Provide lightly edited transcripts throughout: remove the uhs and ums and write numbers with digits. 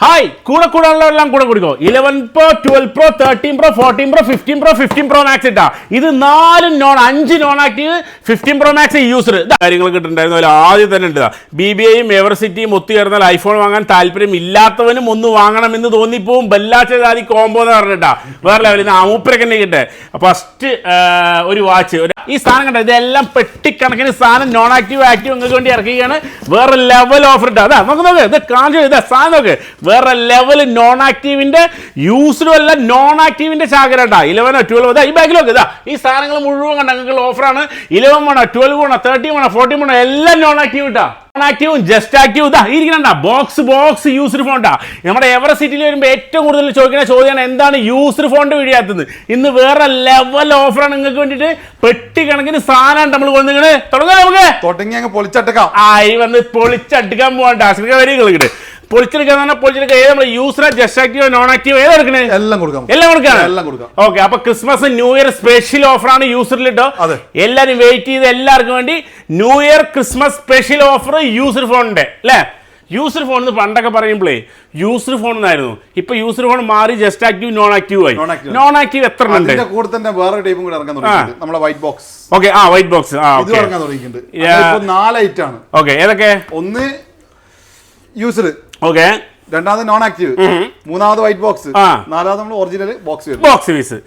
Hi കൂടെ കൂടെയുള്ളതെല്ലാം കൂടെ കൊടുക്കോ 11 Pro 12 Pro 13 Pro 14 Pro 15 Pro 15 Pro Max ഇട്ടാ ഇത് 5 non active 15 Pro Max user കാര്യങ്ങൾ കിട്ടുന്നുണ്ടായിരുന്നു. അതിൽ ആദ്യം തന്നെ ഉണ്ട് BBIയും എവർസിറ്റിയും ഒത്തുചേർന്നാൽ ഐഫോൺ വാങ്ങാൻ താല്പര്യം ഇല്ലാത്തവനും ഒന്ന് വാങ്ങണമെന്ന് തോന്നിപ്പോവും. ബെല്ലാച്ച ജാതി കോംബോ എന്ന് പറഞ്ഞിട്ടാ വേറെ ലെവലിൽ നിന്ന് അമൂപ്പരൊക്കെ തന്നെ കിട്ടെ. ഫസ്റ്റ് ഒരു വാച്ച് ഈ സാധനം കണ്ട ഇതെല്ലാം പെട്ടിക്കണക്കിന് സാധനം നോൺ ആക്റ്റീവ് ആക്റ്റീവ് നിങ്ങൾക്ക് വേണ്ടി ഇറക്കുകയാണ്. വേറെ ലെവൽ ഓഫർ ഇട്ടാ അതാ നോക്ക് ഇത് കാണിച്ചു ഇതാ സാധനം നോക്ക് വേറെ ലെവൽ നോൺ ആക്റ്റീവിന്റെ യൂസറും അല്ല നോൺ ആക്റ്റീവിന്റെ ശാഖരട്ടാ 11 12 ഈ ബാഗിലൊക്കെ ഇതാ ഈ സാധനങ്ങൾ മുഴുവൻ കണ്ട നിങ്ങൾക്ക് ഓഫറാണ്. 11 വേണോ 12 വേണോ 13 വേണോ 14 വേണോ എല്ലാം നോൺ ആക്റ്റീവ് ഇട്ടാ. ആക്റ്റീവും ജസ്റ്റ് ആക്റ്റീവ് ഇതാ ഇരിക്കണ്ട ബോക്സ് യൂസർ ഫോണ്ടാ. നമ്മുടെ എവറസിറ്റിയിൽ വരുമ്പോൾ ഏറ്റവും കൂടുതൽ ചോദിക്കുന്ന ചോദ്യമാണ് എന്താണ് യൂസർ ഫോണിന്റെ വീഡിയോ ആക്കുന്നത്. ഇന്ന് വേറെ ലെവൽ ഓഫറാണ് നിങ്ങൾക്ക് വേണ്ടിയിട്ട് പെട്ടി കണക്കിന് സാധനം നമ്മൾ കൊണ്ടുവന്ന് തുടങ്ങാം. നമുക്ക് തുടങ്ങി പൊളിച്ചെടുക്കാം. ഈ വന്ന് പൊളിച്ചടുക്കാൻ പോകണ്ട വരികളുണ്ട് പൊളിച്ചെടുക്കാൻ പൊളിച്ചെടുക്കുക ഏത് നമ്മൾ user just active non active ഏതാ എടുക്കണേ എല്ലാം കൊടുക്കാം. ഓക്കെ അപ്പൊ ക്രിസ്മസ് ന്യൂ ഇയർ സ്പെഷ്യൽ ഓഫറാണ് യൂസറിൽ കേട്ടോ. എല്ലാരും വെയിറ്റ് ചെയ്ത് എല്ലാവർക്കും വേണ്ടി new year Christmas special offer user ഫോണിന്റെ അല്ലേ. യൂസർ ഫോൺ പണ്ടൊക്കെ പറയുമ്പോഴേ യൂസർ ഫോൺ എന്നായിരുന്നു. ഇപ്പൊ യൂസർ ഫോൺ മാറി ജസ്റ്റ് ആക്റ്റീവ് നോൺ ആക്റ്റീവ് ആയി. നോൺ ആക്റ്റീവ് എത്ര ഉണ്ട് കൂടെ തന്നെ വേറെ ടൈപ്പും കൂടെ ഇറങ്ങാൻ തുടങ്ങി നമ്മളെ white box. Okay white box ഇത് ഇറങ്ങാൻ തുടങ്ങിയിട്ടുണ്ട്. 4 ഐറ്റം ആണ്. ഓക്കെ ഏതൊക്കെ? ഒന്ന് യൂസർ, ഓക്കെ രണ്ടാമത് നോൺ ആക്റ്റീവ്, മൂന്നാമത് വൈറ്റ് ബോക്സ്, നാലാമത് നമ്മൾ ഒറിജിനൽ ബോക്സ് പീസ്.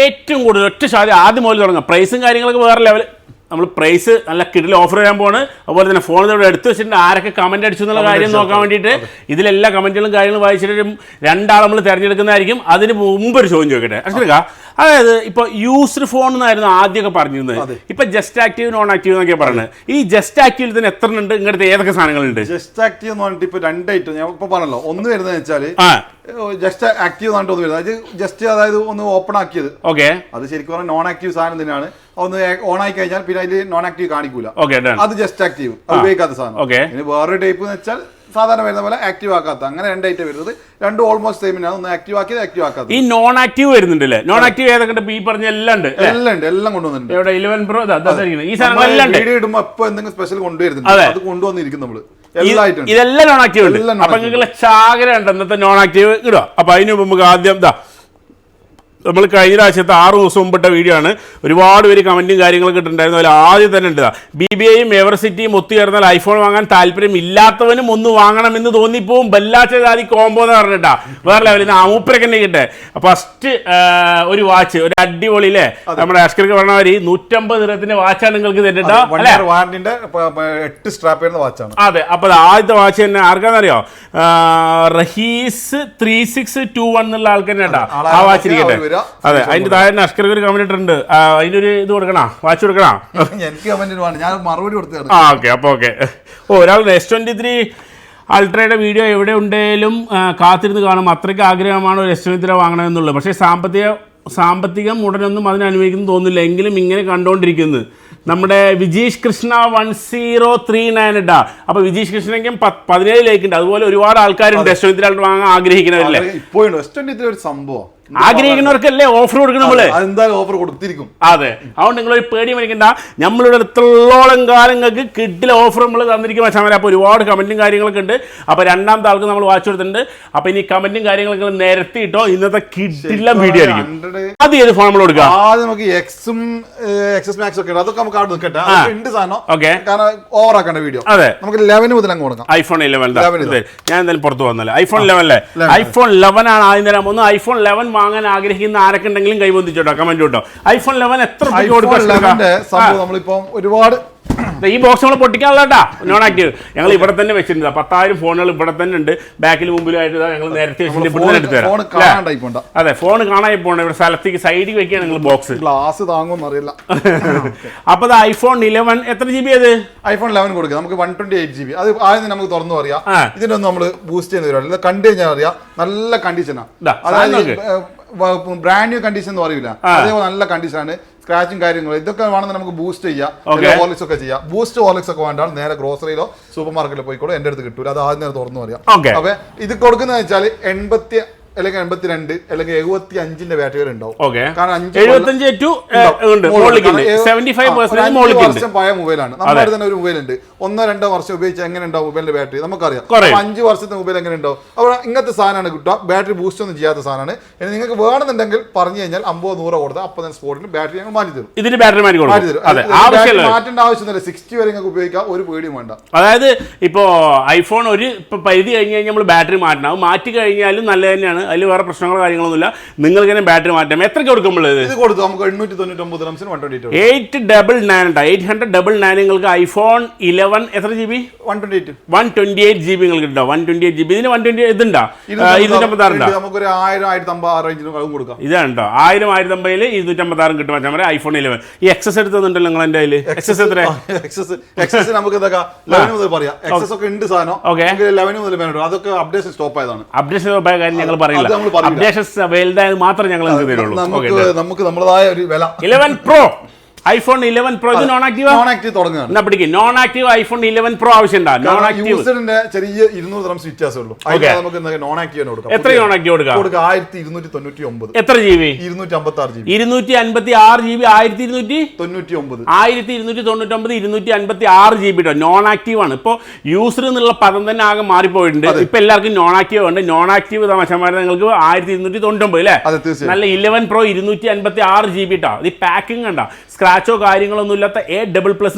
ഏറ്റവും കൂടുതൽ ഒറ്റ ശാതി ആദ്യം മുതൽ തുടങ്ങാം. പ്രൈസും കാര്യങ്ങളൊക്കെ വേറെ ലെവൽ. നമ്മൾ പ്രൈസ് നല്ല കിടിൽ ഓഫർ ചെയ്യാൻ പോണ്. അതുപോലെ തന്നെ ഫോൺ ഇവിടെ എടുത്തു വെച്ചിട്ടുണ്ട് ആരൊക്കെ കമന്റ് അടിച്ചു എന്നുള്ള കാര്യം നോക്കാൻ വേണ്ടിയിട്ട് ഇതിലെല്ലാ കമന്റുകളും കാര്യങ്ങളും വായിച്ചിട്ട് രണ്ടാൾ നമ്മൾ തിരഞ്ഞെടുക്കുന്നതായിരിക്കും. അതിന് മുമ്പ് ഒരു ചോദ്യം ചോദിക്കട്ടെ അശ്വക, അതായത് ഇപ്പൊ യൂസർ ഫോൺ എന്നായിരുന്നു ആദ്യമൊക്കെ പറഞ്ഞിരുന്നത്. ഇപ്പൊ ജസ്റ്റ് ആക്റ്റീവ് നോൺ ആക്റ്റീവ് എന്നൊക്കെ പറയുന്നത്. ഈ ജസ്റ്റ് ആക്റ്റീവിൽ തന്നെ എത്ര ഉണ്ട്? ഇങ്ങനത്തെ ഏതൊക്കെ സാധനങ്ങളുണ്ട്? ജസ്റ്റ് ആക്റ്റീവ് എന്ന് പറഞ്ഞിട്ട് ഇപ്പൊ 2 ഐറ്റം ഞാൻ ഇപ്പൊ പറഞ്ഞല്ലോ. ഒന്ന് വരുന്നത് വെച്ചാല് ജസ്റ്റ് ആക്റ്റീവ് എന്ന് പറഞ്ഞിട്ട് വരുന്നത് അത് ജസ്റ്റ് അതായത് ഒന്ന് ഓപ്പൺ ആക്കിയത്. ഓക്കെ അത് ശരിക്കും പറഞ്ഞാൽ നോൺ ആക്റ്റീവ് സാധനം തന്നെയാണ്. ഒന്ന് ഓൺ ആയി കഴിഞ്ഞാൽ പിന്നെ അതിൽ നോൺ ആക്റ്റീവ് കാണിക്കൂല. അത് ജസ്റ്റ് ആക്റ്റീവ് ഉപയോഗിക്കാത്ത സാധനം. ഇനി വേറൊരു ടൈപ്പ് എന്ന് വെച്ചാൽ സാധാരണ വരുന്ന പോലെ ആക്റ്റീവ് ആക്കാത്ത അങ്ങനെ 2 ഐറ്റം വരുന്നത്. രണ്ടും ഓൾമോസ്റ്റ് സെയിം ആണ്. ഒന്ന് ആക്റ്റീവ് ആക്കിയത് ആക്റ്റീവ് ആക്കാത്ത. ഈ നോൺ ആക്റ്റീവ് വരുന്നുണ്ടല്ലേ? നോൺ ആക്റ്റീവ് ഏതൊക്കെ ഈ പറഞ്ഞ എല്ലാം ഉണ്ട്. എല്ലാം കൊണ്ടുവന്നിട്ടുണ്ട്. ഇവിടെ 11 Pro ഈ സാധനം വീഡിയോ ഇടുമ്പോൾ എപ്പോ എന്തെങ്കിലും സ്പെഷ്യൽ കൊണ്ടുവരുന്നുണ്ട്. അത് കൊണ്ടുവന്നിരിക്കും നമ്മള്. ഇതെല്ലാം നോൺ ആക്റ്റീവ് ഉണ്ട്. അപ്പൊ നിങ്ങൾക്ക് ചാകര ഉണ്ട് ഇന്നത്തെ നോൺ ആക്റ്റീവ് ഇടുക. അപ്പൊ അതിന് മുമ്പ് നമുക്ക് ആദ്യം നമ്മൾ കഴിഞ്ഞ പ്രാവശ്യത്തെ 6 ദിവസം മുമ്പിട്ട വീഡിയോ ആണ്. ഒരുപാട് പേര് കമന്റും കാര്യങ്ങളൊക്കെ ഇട്ടുണ്ടായിരുന്നു. അതിൽ ആദ്യം തന്നെ ഉണ്ട് BBIയും എവർസിറ്റിയും ഒത്തുചേർന്നാൽ ഐഫോൺ വാങ്ങാൻ താല്പര്യം ഇല്ലാത്തവനും ഒന്ന് വാങ്ങണമെന്ന് തോന്നിപ്പോവും. ബെല്ലാച്ച ജാതി കോംബോ എന്ന് പറഞ്ഞിട്ടാ വേറെ ലെവലിൽ നിന്ന് അമൂപ്പരൊക്കെ തന്നെ കിട്ടെ. ഫസ്റ്റ് ഒരു വാച്ച് ഒരു അടിപൊളിയിലെ നമ്മുടെ അഷ്കർക്ക് പറഞ്ഞ മാതിരി 150 ദിർഹത്തിന്റെ വാച്ചാണ് നിങ്ങൾക്ക് തരുന്നുണ്ടോ? 8 സ്ട്രാപ്പ് വരുന്ന വാച്ചാണ്. അതെ. അപ്പൊ ആദ്യത്തെ വാച്ച് തന്നെ ആർക്കാന്നറിയോ? റഹീസ് 3621 എന്നുള്ള ആൾക്ക് തന്നെ കേട്ടോ ആ വാച്ച് ഇരിക്കട്ടെ. അതെ അതിന്റെ താഴെ അഷ്കർക്ക് ഒരു കമന്റ് ഇട്ടുണ്ട്. അതിനൊരു ഇത് കൊടുക്കണ വാച്ച് കൊടുക്കണ ഞാൻ മറുപടി കൊടുത്തു. ഓക്കെ അപ്പൊ ഓക്കെ. ഒരാൾ S23 അൾട്രയുടെ വീഡിയോ എവിടെ ഉണ്ടെങ്കിലും കാത്തിരുന്ന് കാണും. അത്രയ്ക്ക് ആഗ്രഹമാണ് ഒരു S23 വാങ്ങണമെന്നുള്ളത്. പക്ഷേ സാമ്പത്തികം ഉടനൊന്നും അതിന് അനുവദിക്കുന്നു തോന്നുന്നില്ല. എങ്കിലും ഇങ്ങനെ കണ്ടുകൊണ്ടിരിക്കുന്നത് നമ്മുടെ വിജീഷ് കൃഷ്ണ 1039 ഇട്ടാ. അപ്പൊ വിജീഷ് കൃഷ്ണയ്ക്കും 17 ലൈക്ക് ഉണ്ട്. അതുപോലെ ഒരുപാട് ആൾക്കാരുണ്ട് S23 വാങ്ങാൻ ആഗ്രഹിക്കുന്നവരല്ലേ. ഇപ്പോഴും S23 ഒരു സംഭവം ആഗ്രഹിക്കുന്നവർക്കല്ലേ ഓഫർ കൊടുക്കണം നമ്മള്. എന്തായാലും ഓഫർ കൊടുത്തിരിക്കും. അതെ. അതുകൊണ്ട് നിങ്ങളൊരു പേടി മേടിക്കണ്ട. നമ്മളിവിടെ എത്രത്തോളം കാലങ്ങൾക്ക് കിട്ടില്ല ഓഫർ നമ്മൾ തന്നിരിക്കും. പക്ഷേ അപ്പോൾ ഒരുപാട് കമന്റും കാര്യങ്ങളൊക്കെ ഉണ്ട്. അപ്പൊ രണ്ടാമത്തെ ആൾക്ക് നമ്മൾ വാച്ച് കൊടുത്തിട്ടുണ്ട്. അപ്പൊ ഇനി കമന്റും കാര്യങ്ങളൊക്കെ നിരത്തിയിട്ടോ ഇന്നത്തെ കിട്ടില്ല വീഡിയോ ആയിരിക്കും. അത് ഏത് ഫോൺ നമ്മൾ കൊടുക്കാം? നമുക്ക് എക്സും XS Max ഒക്കെ അതൊക്കെ നമുക്ക് അവിടെ നിൽക്കട്ടെ. കാരണം ഓവർ ആക്കേണ്ട വീഡിയോ. അതെ നമുക്ക് 11 മുതൽ അങ്ങ് കൊടുക്കാം. iPhone 11 ഞാൻ എന്തായാലും പുറത്ത് വന്നല്ലേ. iPhone 11 iPhone 11 ആണ് ആദ്യം തരാം. ഒന്ന് iPhone 11 വാങ്ങാൻ ആഗ്രഹിക്കുന്ന ആരൊക്കെ ഉണ്ടെങ്കിലും കൈബന്ധിച്ചോട്ടോ കമന്റ് കേട്ടോ. iPhone 11 എത്ര നമ്മളിപ്പം ഒരുപാട് ഈ ബോക്സ് നമ്മൾ പൊട്ടിക്കാനുള്ളതാ നോൺ ആക്റ്റീവ്. ഞങ്ങൾ ഇവിടെ തന്നെ വെച്ചിട്ടുണ്ട്. 10,000 ഫോണുകൾ ഇവിടെ തന്നെ ഉണ്ട്. ബാക്കിൽ മുമ്പിലായിട്ട് ഞങ്ങൾ നേരത്തെ വെച്ചിട്ടുണ്ട്. അതെ ഫോൺ കാണാൻ പോകണം. ഇവിടെ സ്ഥലത്തേക്ക് സൈഡിൽ വെക്കുകയാണ് നിങ്ങൾ ബോക്സ്. ഗ്ലാസ് താങ്ങുമെന്ന് അറിയില്ല. അപ്പൊ അത് iPhone 11 എത്ര GB അത്? iPhone 11 കൊടുക്കുക. നമുക്ക് 128 GB. അത് ആദ്യം നമുക്ക് തുറന്നു പറയാം. ഇതിനൊന്നും നമ്മൾ ബൂസ്റ്റ് ചെയ്യുന്ന പരിപാടി കണ്ടു കഴിഞ്ഞാൽ അറിയാം. നല്ല കണ്ടീഷനാണ്. അതായത് ബ്രാൻഡ് ന്യൂ കണ്ടീഷൻ എന്ന് പറയില്ല. അതേപോലെ നല്ല കണ്ടീഷനാണ്. സ്ക്രാച്ചും കാര്യങ്ങളും ഇതൊക്കെ വേണമെങ്കിൽ നമുക്ക് ബൂസ്റ്റ് ചെയ്യാം. ഹോർലിക്സ് ഒക്കെ ചെയ്യാം. ബൂസ്റ്റ് ഹോർലിക്സ് ഒക്കെ വേണ്ടാണ് നേരെ ഗ്രോസറിയിലോ സൂപ്പർ മാർക്കറ്റിലോ പോയിക്കോളൂ. എന്റെ അടുത്ത് കിട്ടൂല. അത് ആദ്യം നേരെ തുറന്നു പറയാം. അപ്പൊ ഇത് കൊടുക്കുന്നത് വെച്ചാൽ അല്ലെങ്കിൽ 82 അല്ലെങ്കിൽ 75 ബാറ്ററി വരെ ഉണ്ടാവും. കാരണം 75 വർഷം പഴയ മൊബൈലാണ്. നമ്മുടെ തന്നെ ഒരു മൊബൈൽ ഉണ്ട്, 1-2 വർഷം ഉപയോഗിച്ചാൽ എങ്ങനെ ഉണ്ടാവും മൊബൈലിന്റെ ബാറ്ററി നമുക്കറിയാം. 5 വർഷത്തെ മൊബൈൽ എങ്ങനെ ഉണ്ടാവും. അപ്പോൾ ഇങ്ങനത്തെ സാധനമാണ് കിട്ടുക. ബാറ്ററി ബൂസ്റ്റ് ഒന്നും ചെയ്യാത്ത സാധനമാണ്. ഇനി നിങ്ങൾക്ക് വേണമെന്നുണ്ടെങ്കിൽ പറഞ്ഞു കഴിഞ്ഞാൽ 50-100 കൊടുത്താൽ അപ്പോൾ തന്നെ സ്പോട്ടിൽ ബാറ്ററി ഞങ്ങൾ മാറ്റി തരും. ഇതിന് ബാറ്ററി മാറ്റി തരും. മാറ്റേണ്ട ആവശ്യമൊന്നുമില്ല. 60 വരെ നിങ്ങൾക്ക് ഉപയോഗിക്കാം, ഒരു പേടിയും വേണ്ട. അതായത് ഇപ്പോ ഐഫോൺ ഒരു പരിധി കഴിഞ്ഞ് കഴിഞ്ഞാൽ നമ്മൾ ബാറ്ററി മാറ്റണം. അത് മാറ്റി കഴിഞ്ഞാലും നല്ല തന്നെയാണ്, അതിൽ വേറെ പ്രശ്നങ്ങളോ കാര്യങ്ങളൊന്നുമില്ല. നിങ്ങൾക്ക് തന്നെ ബാറ്ററി മാറ്റാം. എത്രയ്ക്ക് കൊടുക്കുമ്പോൾ ഇത് കൊടുത്തു നമുക്ക് 899 899 നിങ്ങൾക്ക് ഐഫോൺ 11 എത്ര GB? 128 GB നിങ്ങൾക്ക് കിട്ടും. 128 GB. ഇതിന് 128 ഇതുണ്ടോ? 256 നമുക്കൊരു 1000-1050 റേഞ്ചിന് കൊടുക്കാം. ഇതാണ് കേട്ടോ, 1000-1050 256 കിട്ടും. മച്ചാൻ പറയാം ഐഫോൺ 11. ഈ എക്സസ് എടുത്തുണ്ടല്ലോ നിങ്ങൾ എൻ്റെ കയ്യിൽ. എക്സസ് എത്ര? എക്സസ് നമുക്ക് 11 മുതൽ പറയാം. എക്സസ് ഒക്കെ ഉണ്ട് സാധനം. 11 മുതൽ വേണം. അതൊക്കെ അപ്ഡേഷൻ സ്റ്റോപ്പ് ആയതാണ്. അപ്ഡേഷൻ സ്റ്റോപ്പ് ആയ കാര്യം ഞങ്ങൾ പറയില്ല. അപ്ഡേഷൻസ് വലുതായത് മാത്രം ഞങ്ങൾ തരുള്ളൂ. നമുക്ക് നമ്മുടേതായ ഒരു വില. 11 Pro iPhone 11 Pro ഇത് നോൺ ആക്റ്റീവ് തുടങ്ങുകയാണ്. നോൺ ആക്റ്റീവ് iPhone 11 Pro ആവശ്യമുണ്ടോ? നോൺ ആക്റ്റീവ് യൂസറിന്റെ ചെറിയ 200 dirhams വ്യത്യാസമുള്ളൂ. നമുക്ക് നോൺ ആക്റ്റീവ് കൊടുക്കാം. എത്ര നോൺ ആക്റ്റീവ് കൊടുക്കാം? 1299. എത്ര GB? 256 GB. 256 GB 1299. 256 GB ട്ടോ. നോൺ ആക്റ്റീവ് ആണ്. ഇപ്പോൾ യൂസർ എന്നുള്ള പദം തന്നെ ആകെ മാറിപ്പോയിട്ടുണ്ട്. ഇപ്പൊ എല്ലാവർക്കും നോൺ ആക്റ്റീവ് ഉണ്ട്. നോൺ ആക്റ്റീവ് തമാശമാരെ നിങ്ങൾക്ക് 1299 അല്ലേ? നല്ല 11 Pro 256 GB ട്ടോ. ഈ പാക്കിംഗ് കണ്ട സ്ക്രാച്ചോ കാര്യങ്ങളൊന്നും ഇല്ലാത്ത A++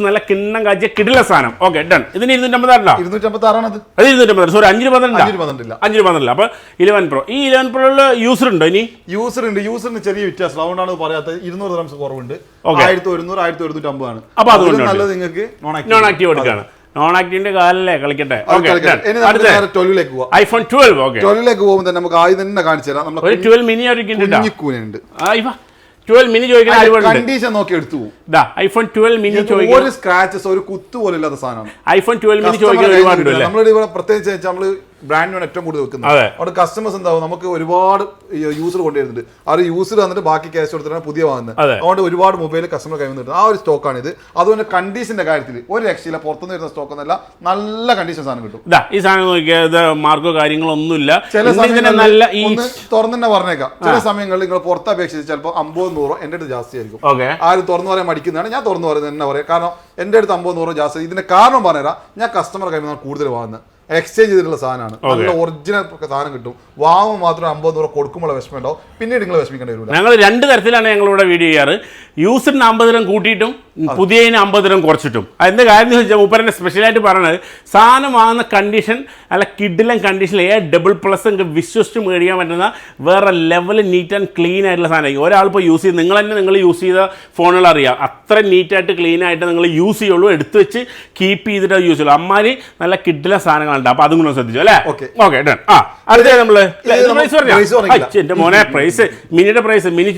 നല്ല കിണ്ണം കാച്ചിയ കിടില സാധനം. Okay done. ഇതിന് 256 സോറി 5 അപ്പൊ 11 Pro. ഈ 11 Pro യൂസർ ഉണ്ടോ? ഇനി യൂസറിന് ചെറിയ വ്യത്യാസം, അതുകൊണ്ടാണ് പറയാത്തത്. 200 dirhams കുറവുണ്ട്. 1100-1150 ആണ്. അപ്പൊ അതുകൊണ്ട് നല്ലത് നിങ്ങൾക്ക് നോൺ ആക്റ്റീവ് എടുക്കാണ്. നോൺ ആക്റ്റീവിന്റെ കാലല്ലേ കളിക്കട്ടെ. ഐഫോൺ 12ലേക്ക് പോകുമ്പോൾ തന്നെ നമുക്ക് ആദ്യം തന്നെ കാണിച്ചു തരാം. 12 മിനി ഉണ്ട്. 12 മിനി ചോദിക്കുന്ന കണ്ടീഷൻ നോക്കി എടുത്തു. ഐഫോൺ 12 മിനി ചോദിക്കുന്ന ഒരു സ്ക്രാച്ചസ് ഒരു കുത്തു പോലും ഇല്ലാത്ത സാധനമാണ്. ഐഫോൺ 12 മിനി ചോദിക്കുന്ന ഒരുപാട് നമ്മളിവിടെ പ്രത്യേകിച്ച് നമ്മള് ബ്രാൻഡിനാണ് ഏറ്റവും കൂടുതൽ വെക്കുന്നത്. അവിടെ കസ്റ്റമേഴ്സ് എന്താവും, നമുക്ക് ഒരുപാട് യൂസർ കൊണ്ടുവരുന്നുണ്ട്. ആ ഒരു യൂസർ വന്നിട്ട് ബാക്കി ക്യാഷ് കൊടുത്തിട്ടാണ് പുതിയ വാങ്ങുന്നത്. അതുകൊണ്ട് ഒരുപാട് മൊബൈൽ കസ്റ്റമർ കൈവന്നിട്ട് ആ ഒരു സ്റ്റോക്കാണ് ഇത്. അതുകൊണ്ട് കണ്ടീഷന്റെ കാര്യത്തിൽ ഒരു രക്ഷയില്ല. പുറത്തുനിന്ന് വരുന്ന സ്റ്റോക്ക് ഒന്നല്ല, നല്ല കണ്ടീഷൻ സാധനം കിട്ടും. ഈ സാധനം നോക്കിയാൽ മാർക്കോ കാര്യങ്ങളൊന്നുമില്ല. ചില ഒന്ന് തുറന്നു തന്നെ പറഞ്ഞേക്കാം. ചില സമയങ്ങളിൽ നിങ്ങൾ പുറത്ത് അപേക്ഷിച്ച് ചിലപ്പോൾ 50-100 എന്റെ അടുത്ത് ജാസ്തി ആയിരിക്കും. ആരും തുറന്നു പറയാൻ മടിക്കുന്നതാണ്. ഞാൻ തുറന്നു പറയുന്നത് തന്നെ പറയാം. കാരണം എന്റെ അടുത്ത് 50-100 ജാസ്തി. ഇതിന്റെ കാരണം പറഞ്ഞുതരാം. ഞാൻ കസ്റ്റമർ കൈവന്നാണ് കൂടുതൽ വാങ്ങുന്നത്. എക്സ്ചേഞ്ച് ചെയ്തിട്ടുള്ള സാധനമാണ്. നല്ല ഒറിജിനൽ സാധനം കിട്ടും. വാങ്ങുമ്പോൾ മാത്രം 50 കൊടുക്കുമ്പോൾ വിഷമം ഉണ്ടാവും. പിന്നീട് നിങ്ങൾ വിഷമിക്കേണ്ടി വരില്ല. ഞങ്ങൾ 2 തരത്തിലാണ് ഞങ്ങളിവിടെ വീഡിയോ ചെയ്യാറ്. യൂസറിന് 50 dirham കൂട്ടിയിട്ടും പുതിയതിന് 50 dirham കുറച്ചിട്ടും. അതിന്റെ കാര്യം എന്ന് വെച്ചാൽ മൂപ്പരൻ്റെ സ്പെഷ്യലായിട്ട് പറയുന്നത് സാധനം വാങ്ങുന്ന കണ്ടീഷൻ അല്ല കിഡിലും കണ്ടീഷനിൽ A++ വിശ്വസിച്ച് മേടിക്കാൻ പറ്റുന്ന വേറെ ലെവൽ നീറ്റ് ആൻഡ് ക്ലീൻ ആയിട്ടുള്ള സാധനമായിരിക്കും. ഒരാളിപ്പോൾ യൂസ് ചെയ്ത് നിങ്ങൾ യൂസ് ചെയ്ത ഫോണുകൾ അറിയാം. അത്ര നീറ്റായിട്ട് ക്ലീൻ ആയിട്ട് നിങ്ങൾ യൂസ് ചെയ്യുള്ളൂ. എടുത്തു വെച്ച് കീപ്പ് ചെയ്തിട്ട് യൂസ് ചെയ്യുള്ളൂ. അമ്മാതിരി നല്ല കിഡിലെ സാധനങ്ങളുണ്ട്. അപ്പൊ അതും കൂടെ ശ്രദ്ധിച്ചു അല്ലേ? Okay done. അടുത്ത നമ്മള് എന്റെ മോനെ പ്രൈസ് മിനിയുടെ പ്രൈസ് മിനി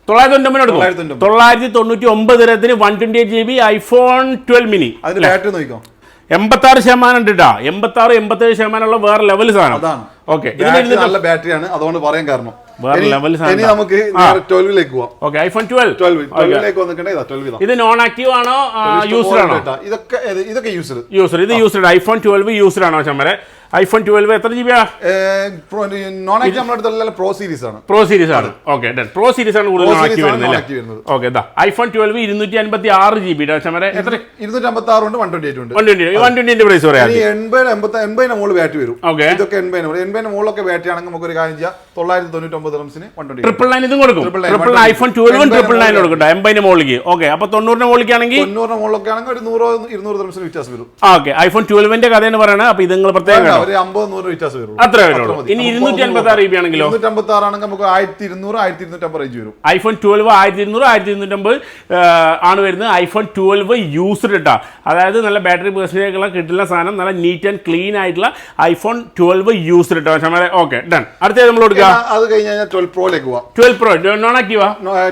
999 എടുക്കും. 999 ദിനത്തിന് 128 GB ഐഫോൺ 12 മിനി. 86% ഉണ്ട് കേട്ടോ. 86-87% ഉള്ള വേറെ ലെവൽ സാധനം. ഓക്കെ നല്ല ബാറ്ററിയാണ്, അതുകൊണ്ട് പറയാൻ കാരണം. നമുക്ക് ഐഫോൺ 12 ഇത് നോൺ ആക്റ്റീവ് ആണോ യൂസർ ആണോ? ഇതൊക്കെ യൂസർ. ഇത് യൂസർ. ഐഫോൺ 12 യൂസർ ആണോ ചമ്മരെ? ഐഫോൺ 12 എത്ര GB? നോൺ ആക്റ്റീവ് നമ്മുടെ അടുത്തുള്ള പ്രോ സീരീസ് ആണ്. ഓക്കെ പ്രോ സീരീസ് ആണ് കൂടുതൽ ആക്റ്റീവ് വരുന്നത്. Okay iPhone 12 256 GB ചമ്മരെ. എത്ര? 256 ഉണ്ട്, 128 ഉണ്ട്. 120 പ്രൈസ് പറയാം. 80 മുകളിൽ ബാറ്ററി വരും. ഇതൊക്കെ 80 മുകളിലൊക്കെ ബാറ്ററി ആണെങ്കിൽ നമുക്ക് ഒരു കാര്യം ചെയ്യാം. 999 dirhamsന് 999 ഇതും കൊടുക്കും. ഐഫോൺ 12 999 കൊടുക്കട്ടെ 80 മുകളിലേക്ക്. ഓക്കെ അപ്പൊ 90 മുകളിലേക്കാണെങ്കിൽ 90 മുകളിലൊക്കെ ആണെങ്കിൽ ഒരു 100-200 dirhamsന് വ്യത്യാസം വരും. ഓക്കെ ഐഫോൺ 12ന്റെ കഥയാണ് പറയുന്നത്. അപ്പൊ ഇത് നിങ്ങൾ പ്രത്യേകം ഒരു 50-100 വ്യത്യാസം വരും. അത്രേ വരുള്ളൂ. ഇനി 256 GB ആണെങ്കിലോ? 256 ആണെങ്കിൽ നമുക്ക് 1200-1250 റേഞ്ച് വരും. ഐഫോൺ 12 1200-1250 ആണ് വരുന്നത്. ഐഫോൺ 12 യൂസ്ഡ് ഇട്ടാ, അതായത് നല്ല ബാറ്ററി പേഴ്സണേജ് കിട്ടുന്ന സാധനം, നല്ല നീറ്റ് ആൻഡ് ക്ലീൻ ആയിട്ടുള്ള ഐഫോൺ 12 യൂസ്ഡ് ഇട്ടോ. Okay done. അടുത്തത് നമ്മൾ കൊടുക്കുക. അത് കഴിഞ്ഞാൽ 12 പ്രോയിലേക്ക് പോവാം. 12 Pro non Activa?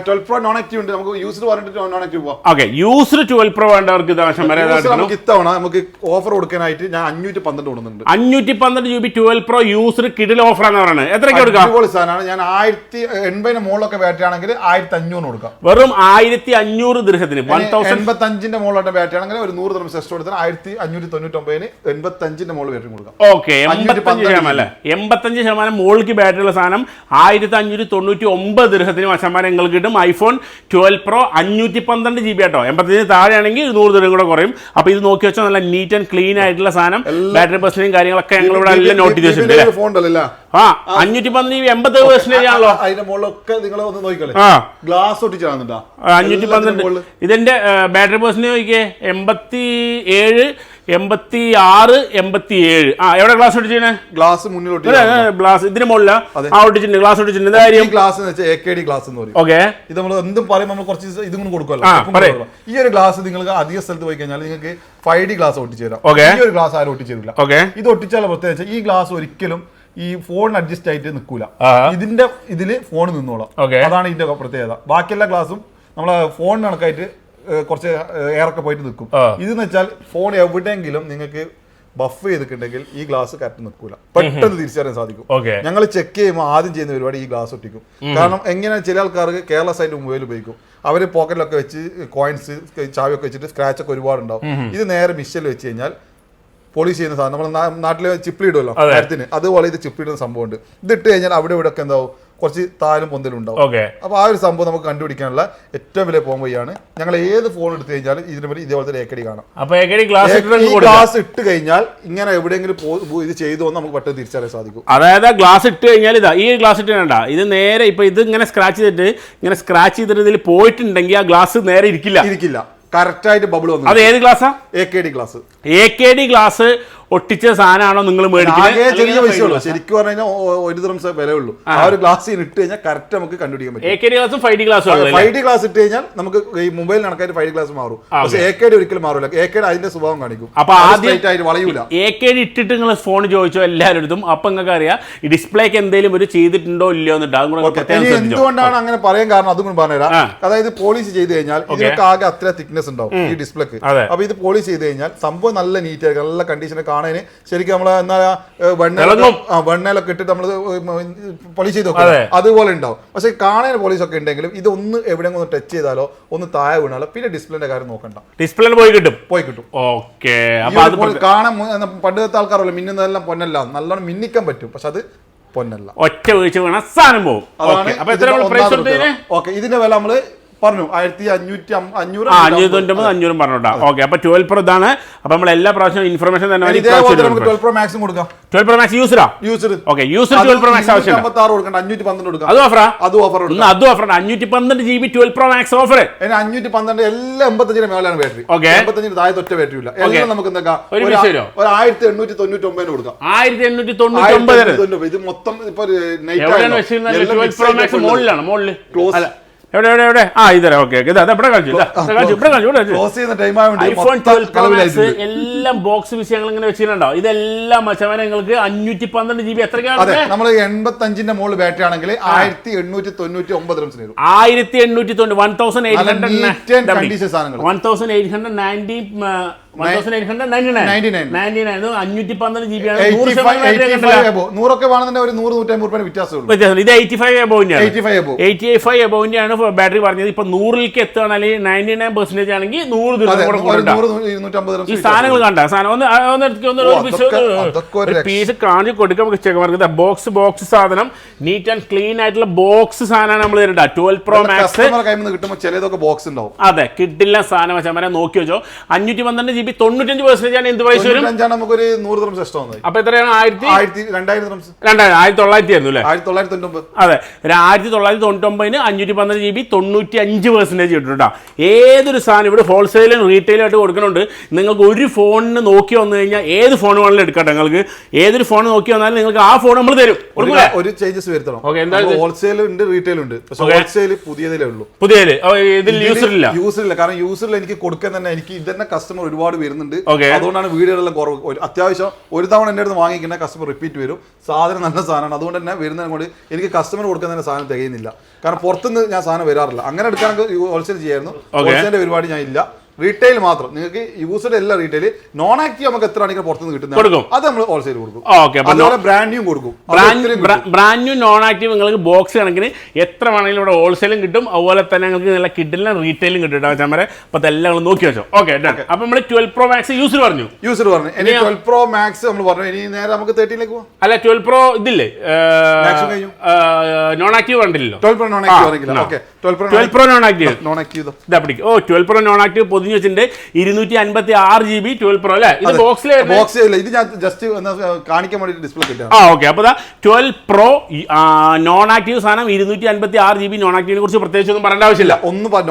12 Pro non active ഉണ്ട്. നമുക്ക് യൂസ്ഡ് പറഞ്ഞിട്ട് നോൺ ആക്റ്റീവ് പോവാം. ഓക്കെ യൂസ്ഡ് 12 Pro വേണ്ടവർക്ക് നമുക്ക് ഇത്തവണ നമുക്ക് ഓഫർ കൊടുക്കാനായിട്ട് ഞാൻ 512 കൊടുക്കുന്നുണ്ട്. 512 GB 12 Pro യൂസർ കിഡിൽ ഓഫർ ആണ് പറയുന്നത്. എത്രയ്ക്ക് കൊടുക്കാം? സാധനമാണ്. ഞാൻ 1080 മുകളിലൊക്കെ ബാറ്ററി ആണെങ്കിൽ 1500 കൊടുക്കാം. വെറും 1500 ദിർഹത്തിന്. 85ന്റെ മുകളിലോട്ട് ബാറ്ററി ആണെങ്കിൽ ഒരു 100 ദിർഹം എക്സ്ട്രാ കൊടുത്താൽ 1599 85ന്റെ മുകളിൽ ബാറ്ററി കൊടുക്കാം. ഓക്കെ, 85% അല്ലേ? 85% മുകളിലേക്ക് ബാറ്ററി ഉള്ള സാധനം 1599 ദിർഹത്തിന് മച്ചന്മാരെ നിങ്ങൾക്ക് കിട്ടും. ഐഫോൺ 12 Pro 512 GB കേട്ടോ. 85 താഴെയാണെങ്കിൽ 100 ദിർഹം കൂടെ കുറയും. അപ്പൊ ഇത് നോക്കി വെച്ചാൽ നല്ല നീറ്റ് ആൻഡ് ക്ലീൻ ആയിട്ടുള്ള സാധനം. ബാറ്ററി പെർസെന്റേജ് കാര്യങ്ങളൊക്കെ ഞങ്ങൾ ഇവിടെ എല്ലാം നോട്ട് ചെയ്ത് വെച്ചിട്ടുണ്ട്. 512 GB 80% ആണല്ലോ. അതിന്റെ മുകളിലൊക്കെ നിങ്ങൾ ഒന്ന് നോക്കിക്കോളെ, ഗ്ലാസ് ഒട്ടിച്ചാണോ 512. ഇതിന്റെ ബാറ്ററി പെർസെന്റേജ് നോക്കിയേ 87, 86, 87. എവിടെ ഗ്ലാസ് ഒട്ടിച്ചേ? ഗ്ലാസ് മുന്നിലോട്ട് ഗ്ലാസ് ഇതിന് മുകളിലാ ഒട്ടിച്ചിട്ടുണ്ട്. ഗ്ലാസ് ഒട്ടിച്ചിട്ടുണ്ട്. ഗ്ലാസ് എന്ന് വെച്ചാൽ AKD ഗ്ലാസ് എന്ന് പറയും. ഓക്കെ, ഇത് നമ്മൾ എന്തും പറയുമ്പോൾ നമ്മൾ കുറച്ച് ഇതും കൂടെ കൊടുക്കുമല്ലോ. ഈ ഒരു ഗ്ലാസ് നിങ്ങൾക്ക് അധിക സ്ഥലത്ത് പോയി കഴിഞ്ഞാൽ നിങ്ങൾക്ക് 5D ഗ്ലാസ് ഒട്ടിച്ചു തരാം. ഈ ഒരു ഗ്ലാസ് ആരും ഒട്ടിച്ചില്ല. ഇത് ഒട്ടിച്ചാൽ പ്രത്യേകിച്ച് ഈ ഗ്ലാസ് ഒരിക്കലും ഈ ഫോൺ അഡ്ജസ്റ്റ് ആയിട്ട് നിൽക്കൂല. ഇതില് ഫോൺ നിന്നോളാം. അതാണ് ഇതിന്റെ പ്രത്യേകത. ബാക്കിയെല്ലാ ഗ്ലാസും നമ്മളെ ഫോൺ കണക്കായിട്ട് കുറച്ച് എയറൊക്കെ പോയിട്ട് നിൽക്കും. ഇതെന്ന് വെച്ചാൽ ഫോൺ എവിടെയെങ്കിലും നിങ്ങൾക്ക് ബഫ് ചെയ്തിട്ടുണ്ടെങ്കിൽ ഈ ഗ്ലാസ് കറക്റ്റ് നിൽക്കൂല, പെട്ടെന്ന് തിരിച്ചറിയാൻ സാധിക്കും. ഞങ്ങൾ ചെക്ക് ചെയ്യുമ്പോൾ ആദ്യം ചെയ്യുന്ന പരിപാടി ഈ ഗ്ലാസ് ഒട്ടിക്കും. കാരണം എങ്ങനെ ചില ആൾക്കാർക്ക് കെയർലെസ് ആയിട്ട് മൊബൈൽ ഉപയോഗിക്കും. അവർ പോക്കറ്റിലൊക്കെ വെച്ച് കോയിൻസ് ചാവിയൊക്കെ വെച്ചിട്ട് സ്ക്രാച്ച് ഒക്കെ ഒരുപാടുണ്ടാവും. ഇത് നേരെ മിഷ്യൽ വെച്ച് കഴിഞ്ഞാൽ പോളിഷ് ചെയ്യുന്ന സാധനം നമ്മൾ നാട്ടിലെ ചിപ്പിളി ഇടുമല്ലോ കാര്യത്തിന്, അതുപോലെ ഇത് ചിപ്പിളി ഇടുന്ന സംഭവമുണ്ട്. ഇതിട്ട് കഴിഞ്ഞാൽ അവിടെ ഇവിടെ ഒക്കെ എന്താവും കുറച്ച് താലും പൊന്തലും ഉണ്ടാവും. അപ്പൊ ആ ഒരു സംഭവം നമുക്ക് കണ്ടുപിടിക്കാനുള്ള ഏറ്റവും വലിയ പോംവഴിയാണ്. ഞങ്ങൾ ഏത് ഫോൺ എടുത്തു കഴിഞ്ഞാൽ ഇതിന് വേണ്ടി ഇതേപോലത്തെ AKD കാണാം. ഗ്ലാസ് ഇട്ട് കഴിഞ്ഞാൽ ഇങ്ങനെ എവിടെയെങ്കിലും ഇത് ചെയ്തോ നമുക്ക് പെട്ടെന്ന് തിരിച്ചറിയാൻ സാധിക്കും. അതായത് ഗ്ലാസ് ഇട്ട് കഴിഞ്ഞാൽ ഇതാ ഈ ഗ്ലാസ് ഇട്ട് വേണ്ട, ഇത് നേരെ ഇപ്പൊ ഇത് ഇങ്ങനെ സ്ക്രാച്ച് ചെയ്തിട്ട് ഇതിൽ പോയിട്ടുണ്ടെങ്കിൽ ആ ഗ്ലാസ് നേരെ ഇരിക്കില്ല. കറക്റ്റ് ആയിട്ട് ബബിൾ വന്നു. അത് ഏത് ഗ്ലാസ്സാ? AKD ഗ്ലാസ് ഒട്ടിച്ച സാധനമാണോ നിങ്ങൾ മേടിക്കുന്നത്? ചെറിയ പൈസ ഉള്ളൂ. ശരിക്കും പറഞ്ഞു കഴിഞ്ഞാൽ 1 ദിർഹം വില ഉള്ളൂ. ആ ഒരു ഗ്ലാസ് ഇട്ട് കഴിഞ്ഞാൽ കറക്റ്റ് നമുക്ക് കണ്ടുപിടിക്കാൻ പറ്റും. AKD ഗ്ലാസും 5D ഗ്ലാസും 5D ഗ്ലാസ് ഇട്ട് കഴിഞ്ഞാൽ നമുക്ക് ഈ മൊബൈൽ കണക്കായിട്ട് 5D ഗ്ലാസ് മാറും. പക്ഷേ AKD ഒരിക്കലും മാറില്ല. AKD അതിന്റെ സ്വഭാവം കാണിക്കും. അപ്പൊ ആദ്യം വളയൂല. AKD ഇട്ടിട്ട് നിങ്ങൾ ഫോൺ ചോദിച്ചോ എല്ലാവരും. അപ്പൊ നിങ്ങൾക്ക് അറിയാം ഈ ഡിസ്പ്ലേക്ക് എന്തെങ്കിലും ഒരു ചെയ്തിട്ടുണ്ടോ ഇല്ലയോ എന്നിട്ട്. എന്തുകൊണ്ടാണ് അങ്ങനെ പറയാൻ കാരണം അതും കൂടി പറഞ്ഞുതരാം. അതായത് പോളിഷ് ചെയ്ത് കഴിഞ്ഞാൽ ഇതിനൊക്കെ ആകെ അത്ര തിക്നെസ് ഉണ്ടാവും ഈ ഡിസ്പ്ലേക്ക്. അപ്പൊ ഇത് പോളിഷ് ചെയ്ത് കഴിഞ്ഞാൽ സംഭവം നല്ല നീറ്റ് ആയിരിക്കും, നല്ല കണ്ടീഷനെ കാണാൻ ശരിക്കും നമ്മളെ വെണ്ണയിലൊക്കെ ഇട്ടിട്ട് നമ്മൾ പോളിഷ് ചെയ്ത് നോക്കാം, അതുപോലെ ഉണ്ടാവും. പക്ഷെ കാണാൻ പോളിഷ് ഒക്കെ ഉണ്ടെങ്കിലും ഇതൊന്ന് എവിടെയെങ്കിലും ഒന്ന് ടച്ച് ചെയ്താലോ ഒന്ന് താഴെ വീണാലോ പിന്നെ ഡിസ്പ്ലേന്റെ കാര്യം നോക്കണ്ട, ഡിസ്പ്ലേ പോയി കിട്ടും. കാണാൻ പണ്ടത്തെ ആൾക്കാരല്ലോ മിന്നുന്നതെല്ലാം പൊന്നല്ല, നല്ലോണം മിന്നിക്കാൻ പറ്റും. പക്ഷെ അത് പൊന്നല്ല, ഒറ്റ വീഴ്ച വീണ സാധനം പോകും. ഇതിന്റെ വില നമ്മള് പറഞ്ഞു 1500 500 പറഞ്ഞോട്ടാ. ഓക്കെ, അപ്പൊ 12 Pro ഇതാണ്. അപ്പൊ നമ്മൾ എല്ലാ പ്രാവശ്യവും ഇൻഫർമേഷൻ തന്നെ 12 Pro Max കൊടുക്കാം. 12 Pro Max user okay, user 12 Pro Max ആവശ്യം. 512 കൊടുക്കാം. അത് ഓഫറാ? അതും offer 512 GB 12 Pro Max offer. 512 എല്ലാം 85 മേലാണ് ബാറ്ററി. 85 താഴെ ഒറ്റ ബാറ്ററി ഇല്ല. എല്ലാം നമുക്ക് എന്താ ഒരു 1899 കൊടുക്കാം. 1899. ഇത് മൊത്തം ഇപ്പൊ നൈറ്റ് 12 Pro Max മുകളിൽ ക്ലോസ് എവിടെ ഇതര. ഓക്കെ, ഐഫോൺ 12 Pro Max എല്ലാം ബോക്സ് വിഷയങ്ങൾ ഇങ്ങനെ വെച്ചിട്ടുണ്ടോ? ഇതെല്ലാം മച്ചവനെ നിങ്ങൾക്ക് 512 GB എത്രയാണ്? നമ്മൾ 85ന്റെ മുകളിൽ ബാറ്ററി ആണെങ്കിൽ 1899 റംസ് വരും. 1890 512 GB ആണ്. 100 വേണമെന്നുണ്ടെങ്കിൽ ഒരു 100-150 വ്യത്യാസമുള്ളൂ. ഇത് 85 എബോവിന്റെയാണ് ബാറ്ററി പറഞ്ഞത്. ഇപ്പൊ 100ലേക്ക് എത്തുകയാണെങ്കിൽ 99% ആണെങ്കിൽ 100 ഈ സാധനങ്ങൾ കണ്ട പീസ് കാണിച്ച് കൊടുക്കാൻ ബോക്സ് സാധനം നീറ്റ് ആൻഡ് ക്ലീൻ ആയിട്ടുള്ള ബോക്സ് സാധനമാണ് നമ്മൾ തരണ്ട. 12 Pro Max കിട്ടുമ്പോൾ ചിലതൊക്കെ ബോക്സ് ഉണ്ടാവും. അതെ, കിട്ടില്ല സാധനം വെച്ചാൽ നോക്കി വെച്ചോ. 512 GB 95% ആണ്. എന്ത് പ്രൈസ് വരും? നമുക്കൊരു 100 റംസ് എക്സ്ട്രാ വന്നത്. അപ്പൊ എത്രയാണ്? 1900 റംസ്. 1900 ആയിരുന്നു അല്ലേ? 1999. അതെ, 1999 512 GB 95% കിട്ടും. ഏതൊരു സാധനം ഇവിടെ ഹോൾസെയിലും റീറ്റെയിലായിട്ട് കൊടുക്കുന്നുണ്ട്. നിങ്ങൾക്ക് ഒരു ഫോണിന് നോക്കി വന്നു കഴിഞ്ഞാൽ ഏത് ഫോൺ വേണമെങ്കിലും എടുക്കട്ടെ. നിങ്ങൾക്ക് ഏതൊരു ഫോൺ നോക്കി വന്നാലും നിങ്ങൾക്ക് ആ ഫോൺ നമ്മൾ തരും. ഒരു ചേഞ്ചസ് വരുത്തണം. ഹോൾസെയിൽ ഉണ്ട്, റീറ്റെയിൽ ഉണ്ട്. പക്ഷേ ഹോൾസെയിൽ പുതിയതിലേ ഉള്ളൂ. യൂസറില്ല. കാരണം യൂസറിൽ എനിക്ക് കൊടുക്കാൻ തന്നെ എനിക്ക് ഇതന്നെ കസ്റ്റമർ ഒരുപാട് വരുന്നുണ്ട്. അതുകൊണ്ടാണ് വീഡിയോകളെല്ലാം കുറവ്. അത്യാവശ്യം ഒരു തവണ എൻ്റെ അടുത്ത് വാങ്ങിക്കുന്ന കസ്റ്റമർ റിപ്പീറ്റ് വരും. സാധനം നല്ല സാധനമാണ്. അതുകൊണ്ട് തന്നെ വരുന്നതിനെ കൊണ്ട് എനിക്ക് കസ്റ്റമർ കൊടുക്കാൻ തന്നെ സാധനം തികയുന്നില്ല. കാരണം പുറത്തുനിന്ന് ഞാൻ സാധനം വരാറില്ല. അങ്ങനെ എടുക്കാനൊക്കെ ഹോൾസെയിൽ ചെയ്യായിരുന്നു. ഹോൾസെയിലിന്റെ പരിപാടി ഞാൻ ഇല്ല. റീറ്റെയിൽ മാത്രം നിങ്ങൾക്ക് യൂസ്ഡ് അല്ല റീറ്റെയിൽ നോൺ ആക്റ്റീവ് നമുക്ക് എത്ര ആണെങ്കിൽ പുറത്തുനിന്ന് കിട്ടുന്നത് അത് നമ്മൾ ഹോൾസെയിൽ കൊടുക്കും. അതുപോലെ ബ്രാൻഡ് ന്യൂ കൊടുക്കും. ബ്രാൻഡ് ന്യൂ നോൺ ആക്റ്റീവ് നിങ്ങൾക്ക് ബോക്സ് കണക്കിന് എത്ര വേണമെങ്കിലും ഇവിടെ ഹോൾസെയിലും കിട്ടും. അതുപോലെ തന്നെ നിങ്ങൾക്ക് നല്ല കിഡിലും റീറ്റെയിലും കിട്ടും ചമ്മരെ. അപ്പൊ അതെല്ലാം നോക്കി വെച്ചോ. ഓക്കെ അപ്പൊ നമ്മൾ 12 Pro Max യൂസർ പറഞ്ഞു ഇനി 12 Pro Max നമ്മൾ പറഞ്ഞു. ഇനി നേരെ നമുക്ക് 13ലേക്ക് പോകാം. അല്ല 12 Pro ഇതില്ലേ നോൺ ആക്റ്റീവ് കണ്ടില്ലല്ലോ. 12 Pro നോൺ ആക്റ്റീവ് ആണെങ്കിൽ okay 12 Pro non active non active 12 Pro non active പൊതിഞ്ഞ് വെച്ചിട്ടുണ്ട് 256 GB 12 Pro അല്ലേ? ഇത് ബോക്സ് ഇത് ഞാൻ ജസ്റ്റ് കാണിക്കാൻ വേണ്ടി ഡിസ്പ്ലേ കിട്ടാം. ഓക്കെ അപ്പൊ 12 Pro നോൺ ആക്റ്റീവ് സാധനം 256 GB നോൺ ആക്റ്റീവിനെ കുറിച്ച് പ്രത്യേകിച്ച് ഒന്നും പറയേണ്ട ആവശ്യമില്ല.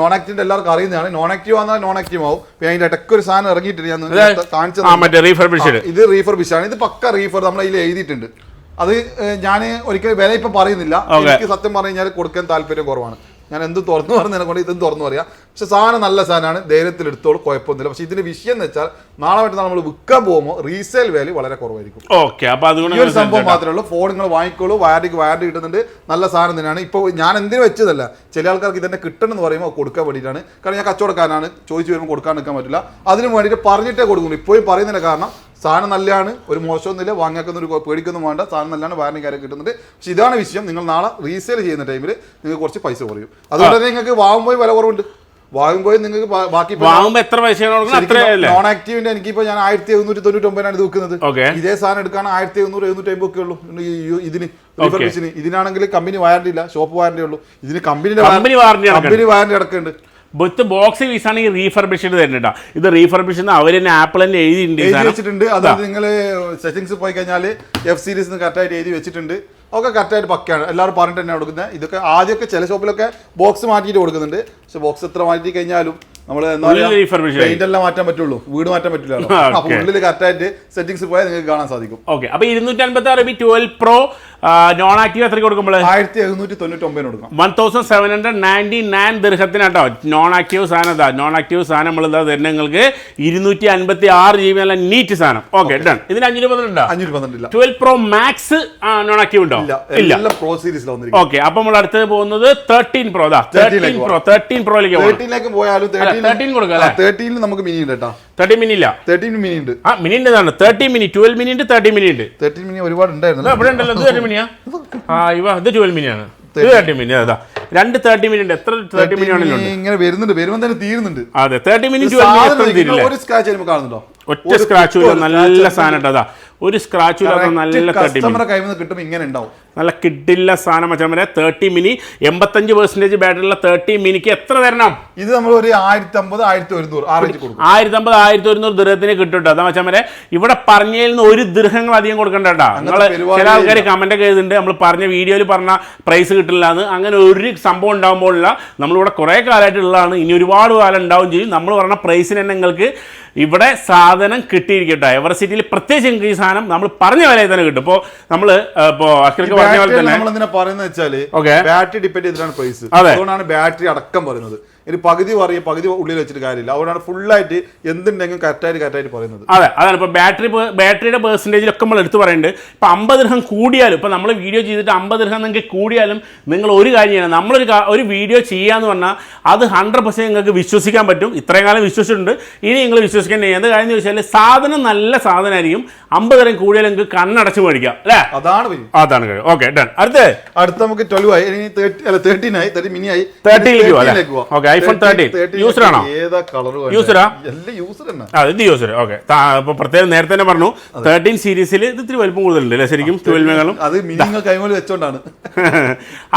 നോൺ ആക്റ്റീവിന്റെ എല്ലാവർക്കും അറിയുന്നതാണ്. നോൺ ആക്റ്റീവ് ആണെങ്കിൽ നോൺ ആക്റ്റീവ് ആവും. അതിന്റെ ഇടയ്ക്ക് ഒരു സാധനം ഇറങ്ങിയിട്ട് ഞാൻ കാണിച്ചത് റീഫർബിഷ്ഡ്. ഇത് റീഫർബിഷ് ആണ്. ഇത് പക്ക റീഫർ നമ്മൾ അതിൽ എഴുതിയിട്ടുണ്ട്. അത് ഞാൻ ഒരിക്കലും വില ഇപ്പൊ പറയുന്നില്ല. എനിക്ക് സത്യം പറഞ്ഞു കഴിഞ്ഞാൽ കൊടുക്കാൻ താല്പര്യം കുറവാണ്. ഞാൻ എന്ത് തുറന്നു പറഞ്ഞതിനെ കൊണ്ട് ഇതും തുറന്നു പറയാം. പക്ഷെ സാധനം നല്ല സാധനമാണ്, ധൈര്യത്തിൽ എടുത്തോളൂ, കുഴപ്പമൊന്നുമില്ല. പക്ഷെ ഇതിന്റെ വിഷയം എന്ന് വെച്ചാൽ നാളെ മറ്റന്നാൾ നമ്മൾ വിൽക്കാൻ പോകുമ്പോൾ റീസെയിൽ വാല്യൂ വളരെ കുറവായിരിക്കും. ഈ ഒരു സംഭവം മാത്രമേ ഉള്ളൂ. ഫോൺ നിങ്ങൾ വാങ്ങിക്കോളൂ, വാറണ്ടി കിട്ടുന്നുണ്ട്, നല്ല സാധനം തന്നെയാണ്. ഇപ്പോൾ ഞാൻ എന്തിനു വെച്ചതല്ല, ചില ആൾക്കാർക്ക് ഇതെന്നെ കിട്ടണമെന്ന് പറയുമ്പോൾ കൊടുക്കാൻ വേണ്ടിയിട്ടാണ്. കാരണം ഞാൻ കച്ചവടക്കാരനാണ്, ചോദിച്ചു വരുമ്പോൾ കൊടുക്കാൻ നിൽക്കാൻ പറ്റില്ല. അതിന് വേണ്ടിയിട്ട് പറഞ്ഞിട്ടേ കൊടുക്കുള്ളൂ. ഇപ്പോഴും പറയുന്നില്ല. കാരണം സാധനം നല്ലതാണ്, ഒരു മോശമൊന്നുമില്ല, വാങ്ങിക്കുന്ന ഒരു പേടിക്കൊന്നും വേണ്ട, സാധനം നല്ലതാണ്, വാറണ്ടി കാര്യം കിട്ടുന്നുണ്ട്. പക്ഷെ ഇതാണ് വിഷയം, നിങ്ങൾ നാളെ റീസെയിൽ ചെയ്യുന്ന ടൈമിൽ നിങ്ങൾക്ക് കുറച്ച് പൈസ കുറയും. അതുകൊണ്ട് തന്നെ നിങ്ങൾക്ക് വാങ്ങുമ്പോൾ വില കുറവുണ്ട്. വാങ്ങുമ്പോൾ നിങ്ങൾക്ക് ബാക്കി നോൺ ആക്റ്റീവിന്റെ എനിക്കിപ്പോ ഞാൻ 1799 ഇത് വെക്കുന്നത്. ഇതേ സാധനം എടുക്കാൻ 1700-1750 ഒക്കെ ഉള്ളൂ. ഇതിന് ഇതിനാണെങ്കിൽ കമ്പനി വാറണ്ടി ഇല്ല, ഷോപ്പ് വാറണ്ടി ഉള്ളൂ. ഇതിന് കമ്പനി വാറണ്ടി അടക്കുന്നുണ്ട്. ബോക്സ് പീസാണെങ്കിൽ റീഫർബിഷ്ഡ് തരുന്നുണ്ട്. ഇത് റീഫർബിഷ് അവർ തന്നെ ആപ്പിൾ തന്നെ എഴുതി വെച്ചിട്ടുണ്ട്. അതായത് നിങ്ങൾ സെറ്റിംഗ്സ് പോയി കഴിഞ്ഞാൽ F series കറക്റ്റായിട്ട് എഴുതി വെച്ചിട്ടുണ്ട്. ഒക്കെ കറക്റ്റായിട്ട് പക്കയാണ്. എല്ലാവരും പറഞ്ഞിട്ട് തന്നെ കൊടുക്കുന്നത്. ഇതൊക്കെ ആദ്യമൊക്കെ ചില ഷോപ്പിലൊക്കെ ബോക്സ് മാറ്റിയിട്ട് കൊടുക്കുന്നുണ്ട്. പക്ഷെ ബോക്സ് എത്ര മാറ്റി കഴിഞ്ഞാലും നമ്മൾ പെയിന്റ് എല്ലാം മാറ്റാൻ പറ്റുള്ളൂ, വീട് മാറ്റാൻ പറ്റില്ല. അപ്പൊ ഉള്ളിൽ കറക്റ്റായിട്ട് സെറ്റിംഗ്സ് പോയാൽ നിങ്ങൾക്ക് കാണാൻ സാധിക്കും. ഓക്കെ അപ്പൊ 256 12 Pro നോൺ ആക്റ്റീവ് എത്ര കൊടുക്കുമ്പോൾ 1799 കൊടുക്കാം. 1799 ദിർഹത്തിനാട്ടോ നോൺ ആക്റ്റീവ് സാധനം. നോൺ ആക്റ്റീവ് സാധനം നമ്മൾ തരുന്ന നിങ്ങൾക്ക് 256 GB നല്ല നീറ്റ് സാധനം. Okay done. ഇതിന് 512 12 Pro Max നോൺ ആക്റ്റീവ് ഉണ്ടോ? ഓക്കെ അപ്പൊ നമ്മൾ അടുത്ത് പോകുന്നത് 13 Pro 13 Proയിലേക്ക് പോയാലും 13 കൊടുക്കാം. 13 നമുക്ക് മിനി ഉണ്ട് കേട്ടോ. 13 മിനി ഇല്ല, 13 മിനി ഉണ്ട്. മിനി ഉണ്ട്. 13 മിനി 12 മിനി ഉണ്ട്, 13 മിനി ഉണ്ട്. 13 മിനി ഒരുപാട് ഉണ്ടായിരുന്നു. ഇവിടെ ഉണ്ടല്ലോ. ഇത് 13 മിനിയാ? ഇത് 12 മിനിയാണ്. ഇത് 13 മിനി. അതാ രണ്ട് 30 മിനി ഉണ്ട്. എത്ര 30 മിനി ആണല്ലോ ഇങ്ങനെ വരുന്നുണ്ട്, വരുമ്പോൾ തന്നെ തീരുന്നുണ്ട്. അതെ 30 മിനി 12 മിനി ഒരു സ്ക്രാച്ച് വരുമ്പോൾ കാണുന്നുണ്ടോ? ഒറ്റ സ്ക്രാച്ചും ഇല്ല, നല്ല സാധനം. അതാ ഒരു സ്ക്രാച്ചും ഇല്ലാത്ത നല്ല 30 മിനി കൈ കിട്ടുമ്പോൾ ഇങ്ങനെ ഉണ്ടാവും. നല്ല കിഡില്ല സാധനം വെച്ചാൽ 30 മിനി 85% ബാറ്ററിയുള്ള 30 മിനിക്ക് എത്ര തരണം? ഇത് നമ്മൾ ഒരു 1050-1100 ദിർഹത്തിന് കിട്ടും. അതാ വെച്ചാൽ ഇവിടെ പറഞ്ഞതിൽ നിന്ന് ഒരു ദിർഹങ്ങൾ അധികം കൊടുക്കണ്ട. നിങ്ങള് ചില ആൾക്കാർ കമന്റ് ഒക്കെ എഴുതുന്നുണ്ട് നമ്മൾ പറഞ്ഞ വീഡിയോയിൽ പറഞ്ഞ പ്രൈസ് കിട്ടില്ല എന്ന്. അങ്ങനെ ഒരു സംഭവം ഉണ്ടാകുമ്പോഴില്ല. നമ്മളിവിടെ കുറെ കാലമായിട്ടുള്ളതാണ്, ഇനി ഒരുപാട് കാലം ഉണ്ടാവും ചെയ്യും. നമ്മൾ പറഞ്ഞ പ്രൈസിന് തന്നെ നിങ്ങൾക്ക് ഇവിടെ സാധനം കിട്ടിയിരിക്കട്ടെ. എവർസിറ്റിയിൽ പ്രത്യേകിച്ച് നിങ്ങൾക്ക് ഈ സാധനം നമ്മൾ പറഞ്ഞ വിലയിൽ തന്നെ കിട്ടും. ഇപ്പോൾ നമ്മൾ പറയുന്നത് വെച്ചാൽ ബാറ്ററി ഡിപ്പെൻഡ് ചെയ്തിട്ടാണ് പ്രൈസ്. അതുകൊണ്ടാണ് ബാറ്ററി അടക്കം പറയുന്നത്. ഇനി പകുതി ഉള്ളിൽ വെച്ചിട്ട് കാര്യമില്ല. അതുകൊണ്ടാണ് ഫുള്ളായിട്ട് എന്തുണ്ടെങ്കിലും കറക്റ്റായിട്ട് പറയുന്നത്. അതാണ് ഇപ്പോൾ ബാറ്ററിയുടെ പെർസെൻറ്റേജിലൊക്കെ നമ്മൾ എടുത്ത് പറയുന്നുണ്ട്. ഇപ്പം 50 ദിർഹം കൂടിയാലും, ഇപ്പം നമ്മൾ വീഡിയോ ചെയ്തിട്ട് 50 ദിർഹം നിങ്ങൾക്ക് കൂടിയാലും നിങ്ങൾ ഒരു കാര്യം ചെയ്യണം. നമ്മളൊരു വീഡിയോ ചെയ്യാന്ന് പറഞ്ഞാൽ അത് 100% നിങ്ങൾക്ക് വിശ്വസിക്കാൻ പറ്റും. ഇത്രയും കാലം വിശ്വസിച്ചിട്ടുണ്ട്, ഇനി നിങ്ങൾ വിശ്വസിക്കാൻ എന്ത് കാര്യം എന്ന് വെച്ചാൽ സാധനം നല്ല സാധനമായിരിക്കും. 50 ദിർഹം കൂടിയാലും നിങ്ങൾക്ക് കണ്ണടച്ച് മേടിക്കാം അല്ലേ? അതാണ് കഴിയും. Okay done. അടുത്ത നമുക്ക് 12 ആയി, 13 ആയി, 13 മിനി ആയി, 13ലേക്ക് പോവാം. ഓക്കെ iPhone 13 യൂസർ ആണോ? യൂസറാ? ഇത് യൂസർ. ഓക്കെ അപ്പോൾ പ്രത്യേകം നേരത്തെ തന്നെ പറഞ്ഞു 13 സീരീസിൽ ഇത് ഇത്തിരി വലുപ്പം കൂടുതലുണ്ട് അല്ലേ? ശരിക്കും 12 വെച്ചോണ്ടാണ്.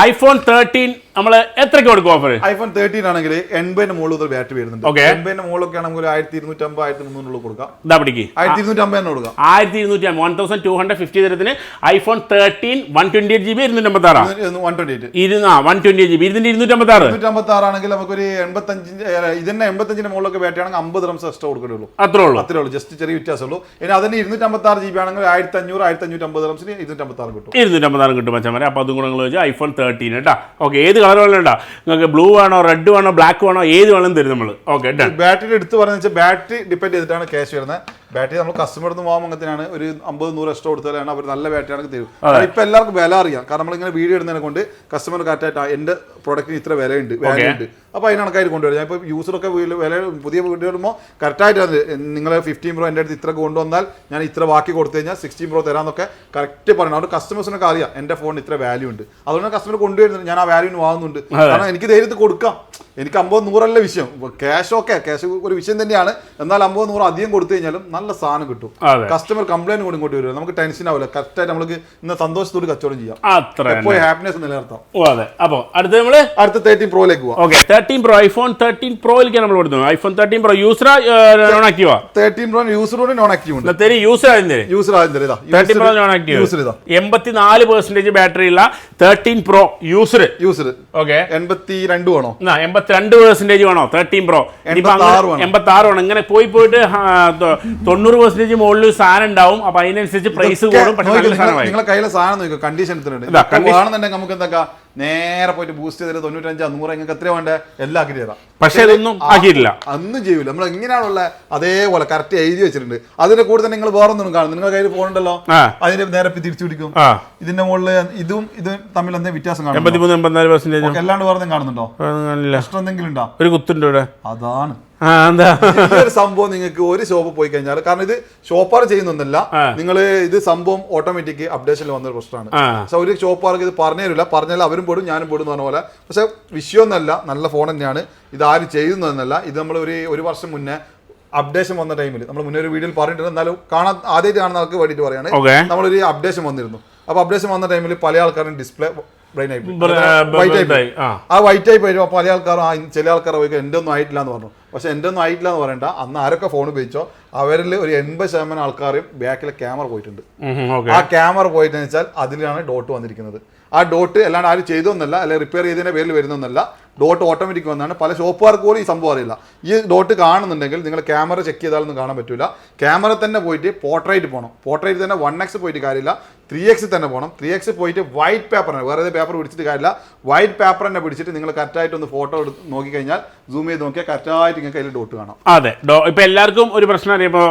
iPhone 13 നമ്മൾ എത്രയ്ക്ക് കൊടുക്കും ഓഫർ? iPhone 13 ആണെങ്കിൽ 80 മുകളിൽ മുതൽ ബാറ്ററി വരുന്നുണ്ട്. 80 മുകളിലൊക്കെ ആണെങ്കിൽ 1250 1300 കൊടുക്കാം. 1250 കൊടുക്കാം. 1250 ദിർഹത്തിന് iPhone 13 128 GB 256 ഇതിന്റെ 256 ആണെങ്കിൽ നമുക്കൊരു 85 മുകളിലൊക്കെ ബാറ്ററി ആണെങ്കിൽ 50 dirhams എക്സ്ട്രാ കൊടുക്കേ ഉള്ളൂ. അത്രേ ഉള്ളൂ. ജസ്റ്റ് ചെറിയ വ്യത്യാസമുള്ളൂ. ഇനി അതിന് 256 GB ആണെങ്കിൽ 1500-1550 dirhamsന് 256 കിട്ടും. 256 കിട്ടും മച്ചാൻ. അപ്പോൾ അതും കൂടെ നിങ്ങൾ വെച്ചാൽ iPhone 13 കേട്ടോ. ഓക്കെ ഏത് കളർ വേണം കേട്ടോ, നിങ്ങൾക്ക് ബ്ലൂ വേണോ, റെഡ് വേണോ, ബ്ലാക്ക് വേണോ, ഏത് വേണം തരും നമ്മൾ. ഓക്കെ ബാറ്ററി എടുത്ത് പറഞ്ഞാൽ ബാറ്ററി ഡിപ്പെൻഡ് ചെയ്തിട്ടാണ് ക്യാഷ് വരുന്നത്. ബാറ്ററി നമ്മൾ കസ്റ്റമർ നിന്ന് പോകാൻ അങ്ങനത്തെയാണ് ഒരു 50-100 എക്സ്ട്രാ കൊടുത്താലാണ് അവർ നല്ല ബാറ്ററി ആണെങ്കിൽ തരും. ഇപ്പൊ എല്ലാവർക്കും വില അറിയാം, കാരണം നമ്മളിങ്ങനെ വീഡിയോ ഇടുന്നതിനെ കൊണ്ട് കസ്റ്റമർ കറക്റ്റായിട്ട് എന്റെ പ്രൊഡക്റ്റിന് ഇത്ര വിലയുണ്ട്, വാല്യുണ്ട്, അപ്പോൾ അതിനണക്കായിട്ട് കൊണ്ടുവരും. ഞാൻ ഇപ്പോൾ യൂസറൊക്കെ വില പുതിയ വീഡിയോ ഇടുമ്പോൾ കറക്റ്റായിട്ട് നിങ്ങൾ 15 Pro എൻ്റെ അടുത്ത് ഇത്ര കൊണ്ടുവന്നാൽ ഞാൻ ഇത്ര ബാക്കി കൊടുത്തു കഴിഞ്ഞാൽ 16 Pro തരാമെന്നൊക്കെ കറക്റ്റ് പറയണം. അതുകൊണ്ട് കസ്റ്റമേഴ്സിനൊക്കെ അറിയാം എൻ്റെ ഫോണിന് ഇത്ര വാല്യൂ ഉണ്ട്, അതുകൊണ്ട് കസ്റ്റമർ കൊണ്ടുവരുന്നുണ്ട്, ഞാൻ ആ വാല്യൂന് വാങ്ങുന്നുണ്ട്. കാരണം എനിക്ക് ധൈര്യത്തിൽ കൊടുക്കാം, എനിക്ക് 50-100 വിഷയം, ക്യാഷ് ഒരു വിഷയം തന്നെയാണ്. എന്നാൽ 50-100 അധികം കൊടുത്തു കഴിഞ്ഞാലും നല്ല സാധനം കിട്ടും. കസ്റ്റമർ കംപ്ലൈന്റ് കൂടി ഇങ്ങോട്ട് വരില്ല, നമുക്ക് ടെൻഷൻ ആവില്ല, കറക്റ്റായിട്ട് നമുക്ക് ഇന്ന് സന്തോഷത്തോട് കച്ചവടം ചെയ്യാം, എപ്പോഴും ഹാപ്പിനെസ് നിലനിർത്താം. അപ്പോൾ അടുത്ത 13 Proയിലേക്ക് പോവാം. 13 Pro iPhone 13 Proയിലേക്ക് നമ്മൾ കൊടുത്തു. iPhone 13 Pro user non active, 13 Pro യൂസറോട് നോൺ ആക്റ്റീവ് ഉണ്ട്. User 13 Pro non active, 84% battery ഉള്ള 13 Pro യൂസർ. ഓക്കെ, 82 ആണോ? 82% വേണോ 13 Pro? 86 ആണ്. ഇങ്ങനെ പോയിട്ട് 90% മുകളിൽ സാധനം ഉണ്ടാവും, അപ്പൊ അതിനനുസരിച്ച് പ്രൈസ് കൂടും. നിങ്ങളെ കയ്യിലെ സാധനം നോക്കുക, കണ്ടീഷൻ എടുത്തിട്ടുണ്ട്. നമുക്ക് എന്തൊക്കെ നേരെ പോയിട്ട് ബൂസ്റ്റ് ചെയ്തിട്ട് 95-100 നിങ്ങൾക്ക് എത്ര വേണ്ട എല്ലാം ആക്കി തരാം. പക്ഷെ അതൊന്നും ആക്കിയിട്ടില്ല, അന്നും ചെയ്യൂല. നമ്മൾ എങ്ങനെയാണുള്ള അതേപോലെ കറക്റ്റ് എഴുതി വെച്ചിട്ടുണ്ട്. അതിന്റെ കൂടെ തന്നെ നിങ്ങൾ വേറെ ഒന്നും കാണും, നിങ്ങളുടെ കയ്യിൽ ഫോൺ ഉണ്ടല്ലോ, അതിന്റെ നേരെ തിരിച്ചു പിടിക്കും. ഇതിന്റെ മുകളിൽ ഇതും തമ്മിൽ എന്താ വ്യത്യാസം കാണും? 83-84% അല്ലാണ്ട് വേറെ കാണുന്നുണ്ടോ? പ്രശ്നം എന്തെങ്കിലും ഉണ്ടോ? ഒരു കുത്തുണ്ട് ഇവിടെ, അതാണ് ഒരു സംഭവം. നിങ്ങൾക്ക് ഒരു ഷോപ്പ് പോയി കഴിഞ്ഞാൽ, കാരണം ഇത് ഷോപ്പാർ ചെയ്യുന്നൊന്നല്ല, നിങ്ങൾ ഇത് സംഭവം ഓട്ടോമാറ്റിക് അപ്ഡേഷനിൽ വന്നൊരു പ്രശ്നമാണ്. പക്ഷെ ഒരു ഷോപ്പാർക്ക് ഇത് പറഞ്ഞു തരില്ല, പറഞ്ഞാൽ അവരും പെടും ഞാനും പെടും എന്ന് പറഞ്ഞ പോലെ. പക്ഷെ വിഷയമൊന്നല്ല, നല്ല ഫോൺ തന്നെയാണ്, ഇത് ആരും ചെയ്യുന്നതെന്നല്ല. ഇത് നമ്മൾ ഒരു വർഷം മുന്നേ അപ്ഡേഷൻ വന്ന ടൈമിൽ നമ്മൾ മുന്നേ ഒരു വീഡിയോയിൽ പറഞ്ഞിട്ടുണ്ട്, എന്നാലും ആദ്യമായിട്ട് കാണുന്ന ആൾക്ക് വേണ്ടിയിട്ട് പറയാണ്, നമ്മളൊരു അപ്ഡേഷൻ വന്നിരുന്നു. അപ്പൊ അപ്ഡേഷൻ വന്ന ടൈമിൽ പല ആൾക്കാരും ഡിസ്പ്ലേ ആ വൈറ്റ് ആയി പോയി. പല ആൾക്കാരും ചില ആൾക്കാർ പോയി എൻ്റെ ഒന്നും ആയിട്ടില്ല എന്ന് പറഞ്ഞു. പക്ഷെ എൻ്റെ ഒന്നും ആയിട്ടില്ല എന്ന് പറയണ്ട, അന്ന് ആരൊക്കെ ഫോൺ ഉപയോഗിച്ചോ അവരിൽ ഒരു 80% ആൾക്കാരും ബാക്കിലെ ക്യാമറ പോയിട്ടുണ്ട്. ആ ക്യാമറ പോയിട്ടെന്ന് വെച്ചാൽ അതിലാണ് ഡോട്ട് വന്നിരിക്കുന്നത്. ആ ഡോട്ട് അല്ലാണ്ട് ആരും ചെയ്തൊന്നല്ല, അല്ലെങ്കിൽ റിപ്പയർ ചെയ്തതിന്റെ പേരിൽ വരുന്നൊന്നല്ല, ഡോട്ട് ഓട്ടോമാറ്റിക് വന്നാണ്. പല ഷോപ്പുകാർക്ക് പോലും ഈ സംഭവം അറിയില്ല. ഈ ഡോട്ട് കാണുന്നുണ്ടെങ്കിൽ നിങ്ങൾ ക്യാമറ ചെക്ക് ചെയ്താലൊന്നും കാണാൻ പറ്റില്ല. ക്യാമറ തന്നെ പോയിട്ട് പോർട്രേറ്റ് പോകണം. പോർട്രേറ്റ് തന്നെ 1x പോയിട്ട് കാര്യമില്ല, 3x തന്നെ പോകണം. 3x പോയിട്ട് വൈറ്റ് പേപ്പർ, വേറെ പേപ്പർ പിടിച്ചിട്ട് കാര്യമില്ല, വൈറ്റ് പേപ്പർ തന്നെ പിടിച്ചിട്ട് നിങ്ങൾ കറക്റ്റായിട്ട് ഒന്ന് ഫോട്ടോ നോക്കിക്കഴിഞ്ഞാൽ സൂം ചെയ്ത് നോക്കിയാൽ കറക്റ്റായിട്ട് നിങ്ങൾക്ക് അതിൽ ഡോട്ട് കാണാം. അതെ, ഇപ്പൊ എല്ലാവർക്കും ഒരു പ്രശ്നം അറിയുമ്പോൾ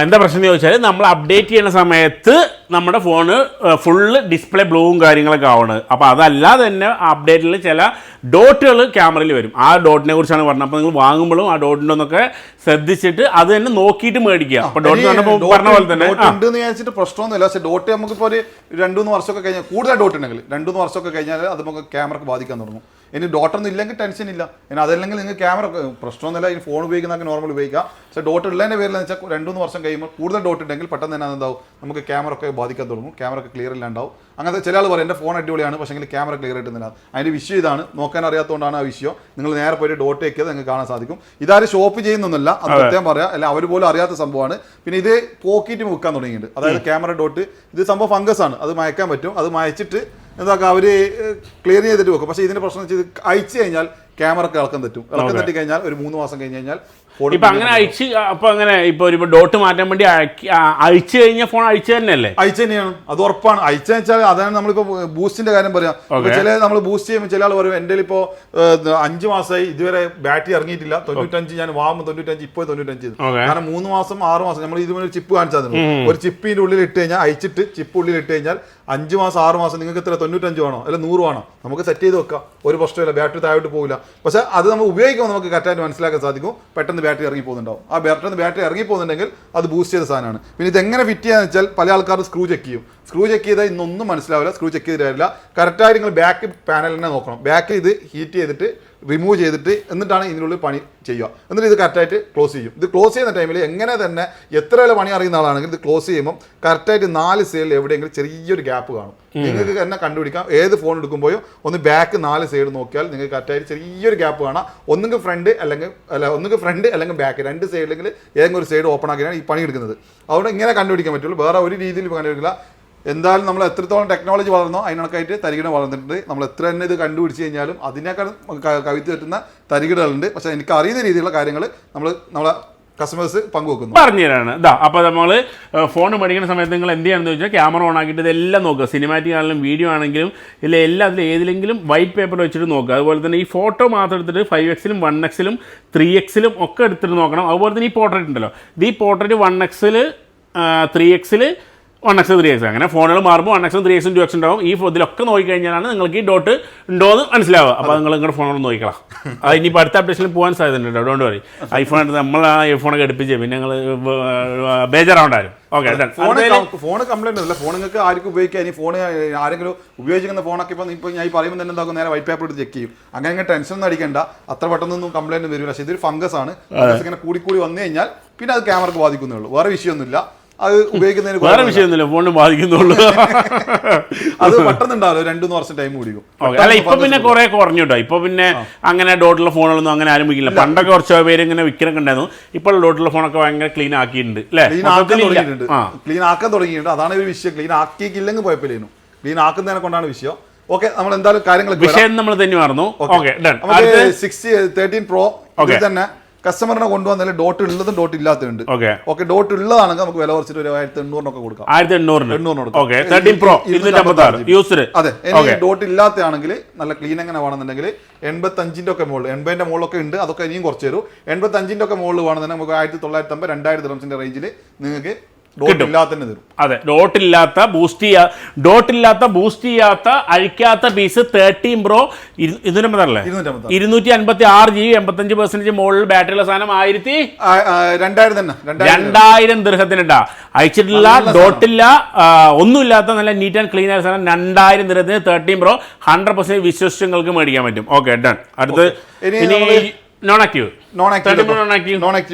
എന്താ പ്രശ്നം എന്ന് ചോദിച്ചാൽ, നമ്മൾ അപ്ഡേറ്റ് ചെയ്യുന്ന സമയത്ത് നമ്മുടെ ഫോണ് ഫുള്ള് ഡിസ്പ്ലേ ബ്ലൂവും കാര്യങ്ങളൊക്കെ ആവണത്. അപ്പോൾ അതല്ലാതെ തന്നെ അപ്ഡേറ്റിൽ ചില ഡോട്ടുകൾ ക്യാമറയിൽ വരും. ആ ഡോട്ടിനെ കുറിച്ചാണ് പറഞ്ഞത്. അപ്പോൾ നിങ്ങൾ വാങ്ങുമ്പോഴും ആ ഡോട്ടിൻ്റെ ഒന്നൊക്കെ ശ്രദ്ധിച്ചിട്ട് അത് തന്നെ നോക്കിയിട്ട് മേടിക്കുക. അപ്പോൾ ഡോട്ട് പറഞ്ഞ പോലെ തന്നെ വിചാരിച്ചിട്ട് പ്രശ്നമൊന്നുമില്ല. പക്ഷേ ഡോട്ട് നമുക്കിപ്പോൾ ഒരു 2-3 വർഷമൊക്കെ കഴിഞ്ഞാൽ, കൂടുതൽ ഡോട്ട് ഉണ്ടെങ്കിൽ 2-3 വർഷമൊക്കെ കഴിഞ്ഞാൽ അത് നമുക്ക് ക്യാമറക്ക് ബാധിക്കാൻ തുടങ്ങും. ഇനി ഡോട്ടൊന്നും ഇല്ലെങ്കിൽ ടെൻഷൻ ഇല്ല, ഇനി അതല്ലെങ്കിൽ നിങ്ങൾക്ക് ക്യാമറ പ്രശ്നമൊന്നുമില്ല, ഇനി ഫോൺ ഉപയോഗിക്കുന്നതൊക്കെ നോർമൽ ഉപയോഗിക്കാം. പക്ഷേ ഡോട്ട് ഉള്ളതിൻ്റെ പേരിലെന്ന് വെച്ചാൽ 2-3 വർഷം കഴിയുമ്പോൾ കൂടുതൽ ഡോട്ട് ഉണ്ടെങ്കിൽ പെട്ടെന്ന് തന്നെ എന്താവും, നമുക്ക് ക്യാമറ ഒക്കെ ബാധിക്കാൻ തുടങ്ങും, ക്യാമറ ഒക്കെ ക്ലിയർ ഇല്ലാണ്ടാവും. അങ്ങനത്തെ ചില ആൾ പറയും എൻ്റെ ഫോൺ അടിപൊളിയാണ് പക്ഷേ ക്യാമറ ക്ലിയർ ആയിട്ടുന്നില്ല. അതിൻ്റെ വിഷയം ഇതാണ്, നോക്കാൻ അറിയാത്തതുകൊണ്ടാണ് ആ വിഷയം. നിങ്ങൾ നേരെ പോയിട്ട് ഡോട്ട് വെക്കിയത് നിങ്ങൾക്ക് കാണാൻ സാധിക്കും. ഇതാരും ഷോപ്പ് ചെയ്യുന്നൊന്നുമില്ല, അത് പ്രത്യേകം പറയാം, അല്ല അവർ പോലും അറിയാത്ത സംഭവമാണ്. പിന്നെ ഇത് പോക്കിയിട്ട് മുക്കാൻ തുടങ്ങിയിട്ടുണ്ട്. അതായത് ക്യാമറ ഡോട്ട്, ഇത് സംഭവം ഫംഗസ് ആണ്, അത് മയക്കാൻ പറ്റും. അത് മയച്ചിട്ട് എന്താക്കുക അവർ ക്ലിയർ ചെയ്തിട്ട് വെക്കും. പക്ഷേ ഇതിൻ്റെ പ്രശ്നം വെച്ചാൽ ഇത് അയച്ചു കഴിഞ്ഞാൽ ക്യാമറക്ക് ഇളക്കം തെറ്റും. ഇളക്കം തെറ്റി കഴിഞ്ഞാൽ ഒരു 3 മാസം കഴിഞ്ഞ് കഴിഞ്ഞാൽ ഇപ്പൊ അങ്ങനെ അയച്ച്, അപ്പൊ അങ്ങനെ ഇപ്പൊ ഒരു ഡോട്ട് മാറ്റാൻ വേണ്ടി അയച്ചു കഴിഞ്ഞാൽ ഫോൺ അയച്ചു തന്നെയല്ലേ? അയച്ചു തന്നെയാണ്, അത് ഉറപ്പാണ്. അയച്ചു വെച്ചാൽ അതാണ് നമ്മളിപ്പോ ബൂസ്റ്റിന്റെ കാര്യം പറയാം. ചില നമ്മൾ ബൂസ്റ്റ് ചെയ്യുമ്പോൾ ചില ആൾ പറയും എൻ്റെ ഇപ്പോ 5 മാസമായി ഇതുവരെ ബാറ്ററി ഇറങ്ങിയിട്ടില്ല, 95 ഞാൻ വാങ്ങുമ്പോൾ 95 ഇപ്പോൾ 95. കാരണം 3 മാസം 6 മാസം നമ്മൾ ഇതുപോലെ ചിപ്പ് കാണിച്ചാൽ ഒരു ചിപ്പിന്റെ ഉള്ളിൽ ഇട്ട് കഴിഞ്ഞാൽ, അയച്ചിട്ട് ചിപ്പ് ഉള്ളിൽ ഇട്ട് കഴിഞ്ഞാൽ 5 മാസം 6 മാസം നിങ്ങൾക്ക് എത്ര 95 വേണോ അല്ല 100 വേണോ നമുക്ക് സെറ്റ് ചെയ്ത് വെക്കാം, ഒരു പ്രശ്നമില്ല, ബാറ്ററി താഴോട്ട് പോകില്ല. പക്ഷെ അത് നമ്മൾ ഉപയോഗിക്കുമ്പോൾ നമുക്ക് കറക്റ്റായിട്ട് മനസ്സിലാക്കാൻ സാധിക്കും പെട്ടെന്ന് ബാറ്ററി ഇറങ്ങി പോകുന്നുണ്ടാവും. ആ ബാറ്ററി ഇറങ്ങി പോകുന്നുണ്ടെങ്കിൽ അത് ബൂസ്റ്റ് ചെയ്ത സാധനമാണ്. പിന്നെ ഇത് എങ്ങനെ ഫിറ്റ് ചെയ്യാന്ന് വെച്ചാൽ പല ആൾക്കാരും സ്ക്രൂ ചെക്ക് ചെയ്യും. സ്ക്രൂ ചെക്ക് ചെയ്താൽ ഇന്നൊന്നും മനസ്സിലാവില്ല, സ്ക്രൂ ചെക്ക് ചെയ്തിട്ടില്ല. കറക്റ്റായിട്ട് നിങ്ങൾ ബാക്ക് പാനലിനെ നോക്കണം. ബാക്ക് ഇത് ഹീറ്റ് ചെയ്തിട്ട് റിമൂവ് ചെയ്തിട്ട് എന്നിട്ടാണ് ഇതിനുള്ളിൽ പണി ചെയ്യുക. എന്നിട്ട് ഇത് കറക്റ്റായിട്ട് ക്ലോസ് ചെയ്യും. ഇത് ക്ലോസ് ചെയ്യുന്ന ടൈമിൽ എങ്ങനെ തന്നെ എത്ര വില പണി അറിയുന്ന ആളാണെങ്കിൽ ഇത് ക്ലോസ് ചെയ്യുമ്പോൾ കറക്റ്റായിട്ട് 4 സൈഡിൽ എവിടെയെങ്കിലും ചെറിയൊരു ഗ്യാപ്പ് കാണും. നിങ്ങൾക്ക് തന്നെ കണ്ടുപിടിക്കാം. ഏത് ഫോൺ എടുക്കുമ്പോഴും ഒന്ന് ബാക്ക് 4 സൈഡ് നോക്കിയാൽ നിങ്ങൾക്ക് കറക്റ്റായിട്ട് ചെറിയൊരു ഗ്യാപ്പ് കാണാം. ഒന്നുകിൽ ഫ്രണ്ട് അല്ലെങ്കിൽ ബാക്ക്, 2 സൈഡിലെങ്കിൽ ഏതെങ്കിലും ഒരു സൈഡ് ഓപ്പൺ ആക്കിയാണ് ഈ പണി എടുക്കുന്നത്. അതുകൊണ്ട് ഇങ്ങനെ കണ്ടുപിടിക്കാൻ പറ്റുള്ളൂ, വേറെ ഒരു രീതിയിൽ കണ്ടുപിടിക്കില്ല. എന്തായാലും നമ്മൾ എത്രത്തോളം ടെക്നോളജി വളർന്നോ അതിനൊക്കെ തരികിട വളർന്നിട്ടുണ്ട്. നമ്മൾ എത്ര തന്നെ ഇത് കണ്ടുപിടിച്ച് കഴിഞ്ഞാലും അതിനേക്കാൾ കവിത്ത് പറ്റുന്ന തരികിടകളുണ്ട്. പക്ഷേ എനിക്ക് അറിയുന്ന രീതിയിലുള്ള കാര്യങ്ങൾ നമ്മളെ കസ്റ്റമേഴ്സ് പങ്കുവെക്കുന്നു. പറഞ്ഞുതരാണ് ഇതാ. അപ്പോൾ നമ്മൾ ഫോൺ മേടിക്കുന്ന സമയത്ത് നിങ്ങൾ എന്ത് ചെയ്യണമെന്ന് വെച്ചാൽ ക്യാമറ ഓൺ ആക്കിയിട്ട് ഇതെല്ലാം നോക്കുക. സിനിമാറ്റിക് ആണെങ്കിലും വീഡിയോ ആണെങ്കിലും ഇല്ല എല്ലാത്തിലും ഏതിലെങ്കിലും വൈറ്റ് പേപ്പർ വെച്ചിട്ട് നോക്കുക. അതുപോലെ തന്നെ ഈ ഫോട്ടോ മാത്രം എടുത്തിട്ട് 5x-ലും 1x-ലും 3x-ലും ഒക്കെ എടുത്തിട്ട് നോക്കണം. അതുപോലെ തന്നെ ഈ പോർട്രേറ്റ് ഉണ്ടല്ലോ, ഇത് ഈ പോർട്രേറ്റ് 1x-ൽ 3x-ൽ 1x 3x അങ്ങനെ ഫോണുകൾ മാറുമ്പോൾ 1x 3x 2x ഉണ്ടാവും. ഈ ഇതിലൊക്കെ നോക്കിക്കഴിഞ്ഞാലാണ് നിങ്ങൾക്ക് ഈ ഡോട്ട് ഉണ്ടോ എന്ന് മനസ്സിലാവുക. അപ്പോൾ നിങ്ങൾ നിങ്ങളുടെ ഫോണോട് നോക്കിക്കളാം. അത് ഇനിയിപ്പോൾ അടുത്ത അപ്ഡേഷനിൽ പോകാൻ സാധ്യതയുണ്ട്. Don't worry. ഐഫോൺ എടുത്ത് നമ്മൾ ആ ഐഫോണൊക്കെ എടുപ്പിച്ച് പിന്നെ നിങ്ങൾ ബേജാറാവണ്ടായിരുന്നു. ഓക്കെ, ഫോൺ കംപ്ലൈന്റ് അല്ല, ഫോൺ നിങ്ങൾക്ക് ആർക്കും ഉപയോഗിക്കാൻ. ഈ ഫോൺ ആരെങ്കിലും ഉപയോഗിക്കുന്ന ഫോണൊക്കെ ഇപ്പോൾ ഞാൻ പറയുമ്പോൾ തന്നെ എന്താക്കും, നേരെ വൈറ്റ് പേപ്പർ എടുത്ത് ചെക്ക് ചെയ്യും. അങ്ങനെ ടെൻഷൻ ഒന്നും അടിക്കേണ്ട, അത്ര പെട്ടെന്നൊന്നും കംപ്ലൈന്റ് വരില്ല. പക്ഷേ ഇതൊരു ഫംഗസ് ആണ്. ഇങ്ങനെ കൂടി വന്നു കഴിഞ്ഞാൽ പിന്നെ അത് ക്യാമറക്ക് ബാധിക്കുന്നേ ഉള്ളൂ, വേറെ വിഷയമൊന്നുമില്ല. അത് ഉപയോഗിക്കുന്നതിന് വേറെ വിഷയമൊന്നുമില്ല, ഫോണിന് ബാധിക്കുന്നുള്ളൂ. അത് പെട്ടെന്നുണ്ടാവില്ല, 2-3 വർഷം ടൈം കുടിക്കും. അല്ല, ഇപ്പൊ പിന്നെ കുറെ കുറഞ്ഞുട്ടോ. ഇപ്പൊ പിന്നെ അങ്ങനെ ഡോട്ടുള്ള ഫോണുകളൊന്നും അങ്ങനെ ആരും വിൽക്കില്ല. പണ്ടൊക്കെ കുറച്ച് പേര് ഇങ്ങനെ വിൽക്കണൊക്കെ ഉണ്ടായിരുന്നു. ഇപ്പോൾ ഡോട്ടുള്ള ഫോണൊക്കെ ഭയങ്കര ക്ലീൻ ആക്കിയിട്ടുണ്ട് അല്ലേ? ക്ലീൻ ആക്കാൻ തുടങ്ങിയിട്ടുണ്ട്. അതാണ് ഒരു വിഷയം. ക്ലീൻ ആക്കിയില്ലെങ്കിൽ കുഴപ്പമില്ലായിരുന്നു, ക്ലീൻ ആക്കുന്നതിനെ കൊണ്ടാണ് വിഷയം. ഓക്കെ, നമ്മൾ എന്തായാലും കാര്യങ്ങൾ വിഷയം നമ്മൾ തന്നെ മറന്നു. 13 Pro തന്നെ കസ്റ്റമറിനെ കൊണ്ടുവന്നാലും ഡോട്ട് ഉള്ളതും ഡോട്ട് ഇല്ലാത്തതുണ്ട്. ഓക്കെ, ഡോട്ട് ഉള്ളതാണെങ്കിൽ നമുക്ക് വില കുറച്ചിട്ട് ഒരു 1800 കൊടുക്കാം. 1800. അതെ, ഇനി ഡോട്ട് ഇല്ലാത്തതാണെങ്കിൽ നല്ല ക്ലീൻ എങ്ങനെ വേണമെന്നുണ്ടെങ്കിൽ 85-ന്റെ ഒക്കെ മുകളിൽ, 80-ന്റെ മുകളിലൊക്കെ ഉണ്ട്, അതൊക്കെ ഇനിയും കുറച്ച് തരും. 85-ന്റെ ഒക്കെ മുകളിൽ വേണമെന്നുണ്ടെങ്കിൽ നമുക്ക് 1950-2000 dirhamsന്റെ റേഞ്ചിൽ നിങ്ങൾക്ക് അതെ, ഡോട്ടില്ലാത്ത ബൂസ്റ്റ് ചെയ്യാത്ത അഴിക്കാത്ത പീസ് 13 Pro 256 GB 85% മുകളിൽ ബാറ്ററിയുള്ള സാധനം 2000 ദിർഹത്തിനിട്ടാ. അയച്ചിട്ടില്ല, ഡോട്ടില്ല, ഒന്നുമില്ലാത്ത നല്ല നീറ്റ് ആൻഡ് ക്ലീൻ ആയ സാധനം 2000 ദിർഹത്തിന് 13 Pro 100% വിശ്വസിച്ച് നിങ്ങൾക്ക് മേടിക്കാൻ പറ്റും. Okay, done. അടുത്ത് നോൺ ആക്റ്റീവ്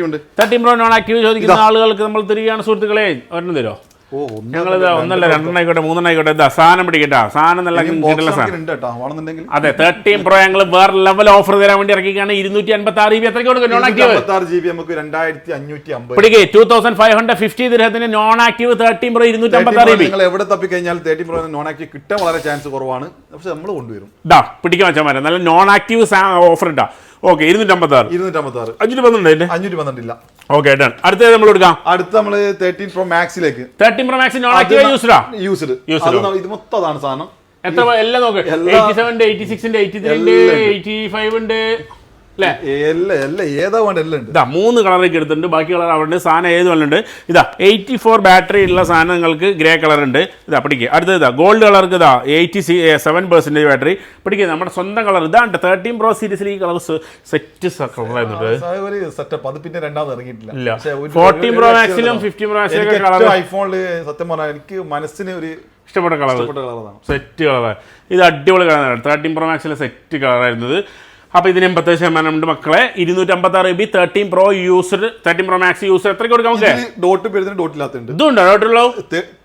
ഉണ്ട്. 13 Pro നോൺ ആക്റ്റീവ് ചോദിക്കുന്ന ആളുകൾക്ക് നമ്മൾ തിരികെയാണ് സുഹൃത്തുക്കളെ. ഒരെണ്ണം തരുമോ? ഞങ്ങളിത് ഒന്നല്ല 2 ആയിക്കോട്ടെ 3 ആയിക്കോട്ടെ. സാധനം പിടിക്കട്ടാ, സാധനം നല്ല കിട്ടുന്ന സാധനം. അതെ, 13 Pro ഞങ്ങൾ വേറെ ലെവൽ ഓഫർ തരാൻ വേണ്ടി ഇറക്കിക്കാണ്. 256 GB എത്രയ്ക്ക് കൊടുക്കും നോൺ ആക്റ്റീവ്? 2550 പിടിക്കേ. 2550 ദിർഹത്തിന് നോൺ ആക്റ്റീവ് 13 Pro 256 GB. നിങ്ങൾ എവിടെ തപ്പിക്കഴിഞ്ഞാൽ 13 Pro നോൺ ആക്റ്റീവ് കിട്ടാൻ വളരെ ചാൻസ് കുറവാണ്, പക്ഷെ നമ്മൾ കൊണ്ടുവരും. പിടിക്കാൻ വെച്ചാൽ മതി. നല്ല നോൺ ആക്റ്റീവ് ഓഫർ ഇട്ടാ. Okay, 256 512 okay, done. അടുത്തത് നമ്മൾ എടുക്കാം. അടുത്ത നമ്മൾ 13 Pro Maxലേക്ക് 13 Pro Max non active used. ഇത് മൊത്തം അതാണ് സാധനം. എത്ര എല്ലാം നോക്ക്. 87 ഉണ്ട്, 86 ഉണ്ട്, 83 ഉണ്ട്, 85 ഉണ്ട്. ഏതാ വേണ്ട എല്ലാം ഉണ്ട്. ഇതാ 3 കളറൊക്കെ എടുത്തിട്ടുണ്ട്, ബാക്കി കളർ അവിടെ സാധനം ഏത് വല്ലുണ്ട്. ഇതാ 84 ബാറ്ററി ഉള്ള സാധനം നിങ്ങൾക്ക് ഗ്രേ കളർ ഉണ്ട്. ഇതാ പിടിക്കുക. അടുത്തത് ഇതാ ഗോൾഡ് കളർക്ക് ഇതാ 87% ബാറ്ററി പിടിക്കുക. നമ്മുടെ സ്വന്തം കളർ ഇതാണ്ട് 13 Pro സീരീസിൽ ഈ കളർ സെറ്റ് കളറായിരുന്നു. അത് പിന്നെ രണ്ടാമത് ഇറങ്ങിയിട്ടില്ല. 14 Pro Maxലും 15 Pro Maxലൊക്കെ കളർ ഐഫോണിൽ സത്യം പറഞ്ഞാൽ എനിക്ക് മനസ്സിന് ഒരു ഇഷ്ടപ്പെട്ട കളർ, സെറ്റ് കളറാണ്. ഇത് അടിപൊളി കളറാണ്. 13 Pro Maxലെ സെറ്റ് കളറായിരുന്നത്. അപ്പോൾ ഇതിന് 80% ഉണ്ട് മക്കളെ. 256 GB 13 Pro user, 13 Pro Max user എത്രയ്ക്ക് കൊടുക്കാം? ഡോട്ട് പേരുന്ന ഡോട്ടില്ലാത്തുണ്ട്. ഇതുണ്ടോ ഡോട്ടുള്ളൂ?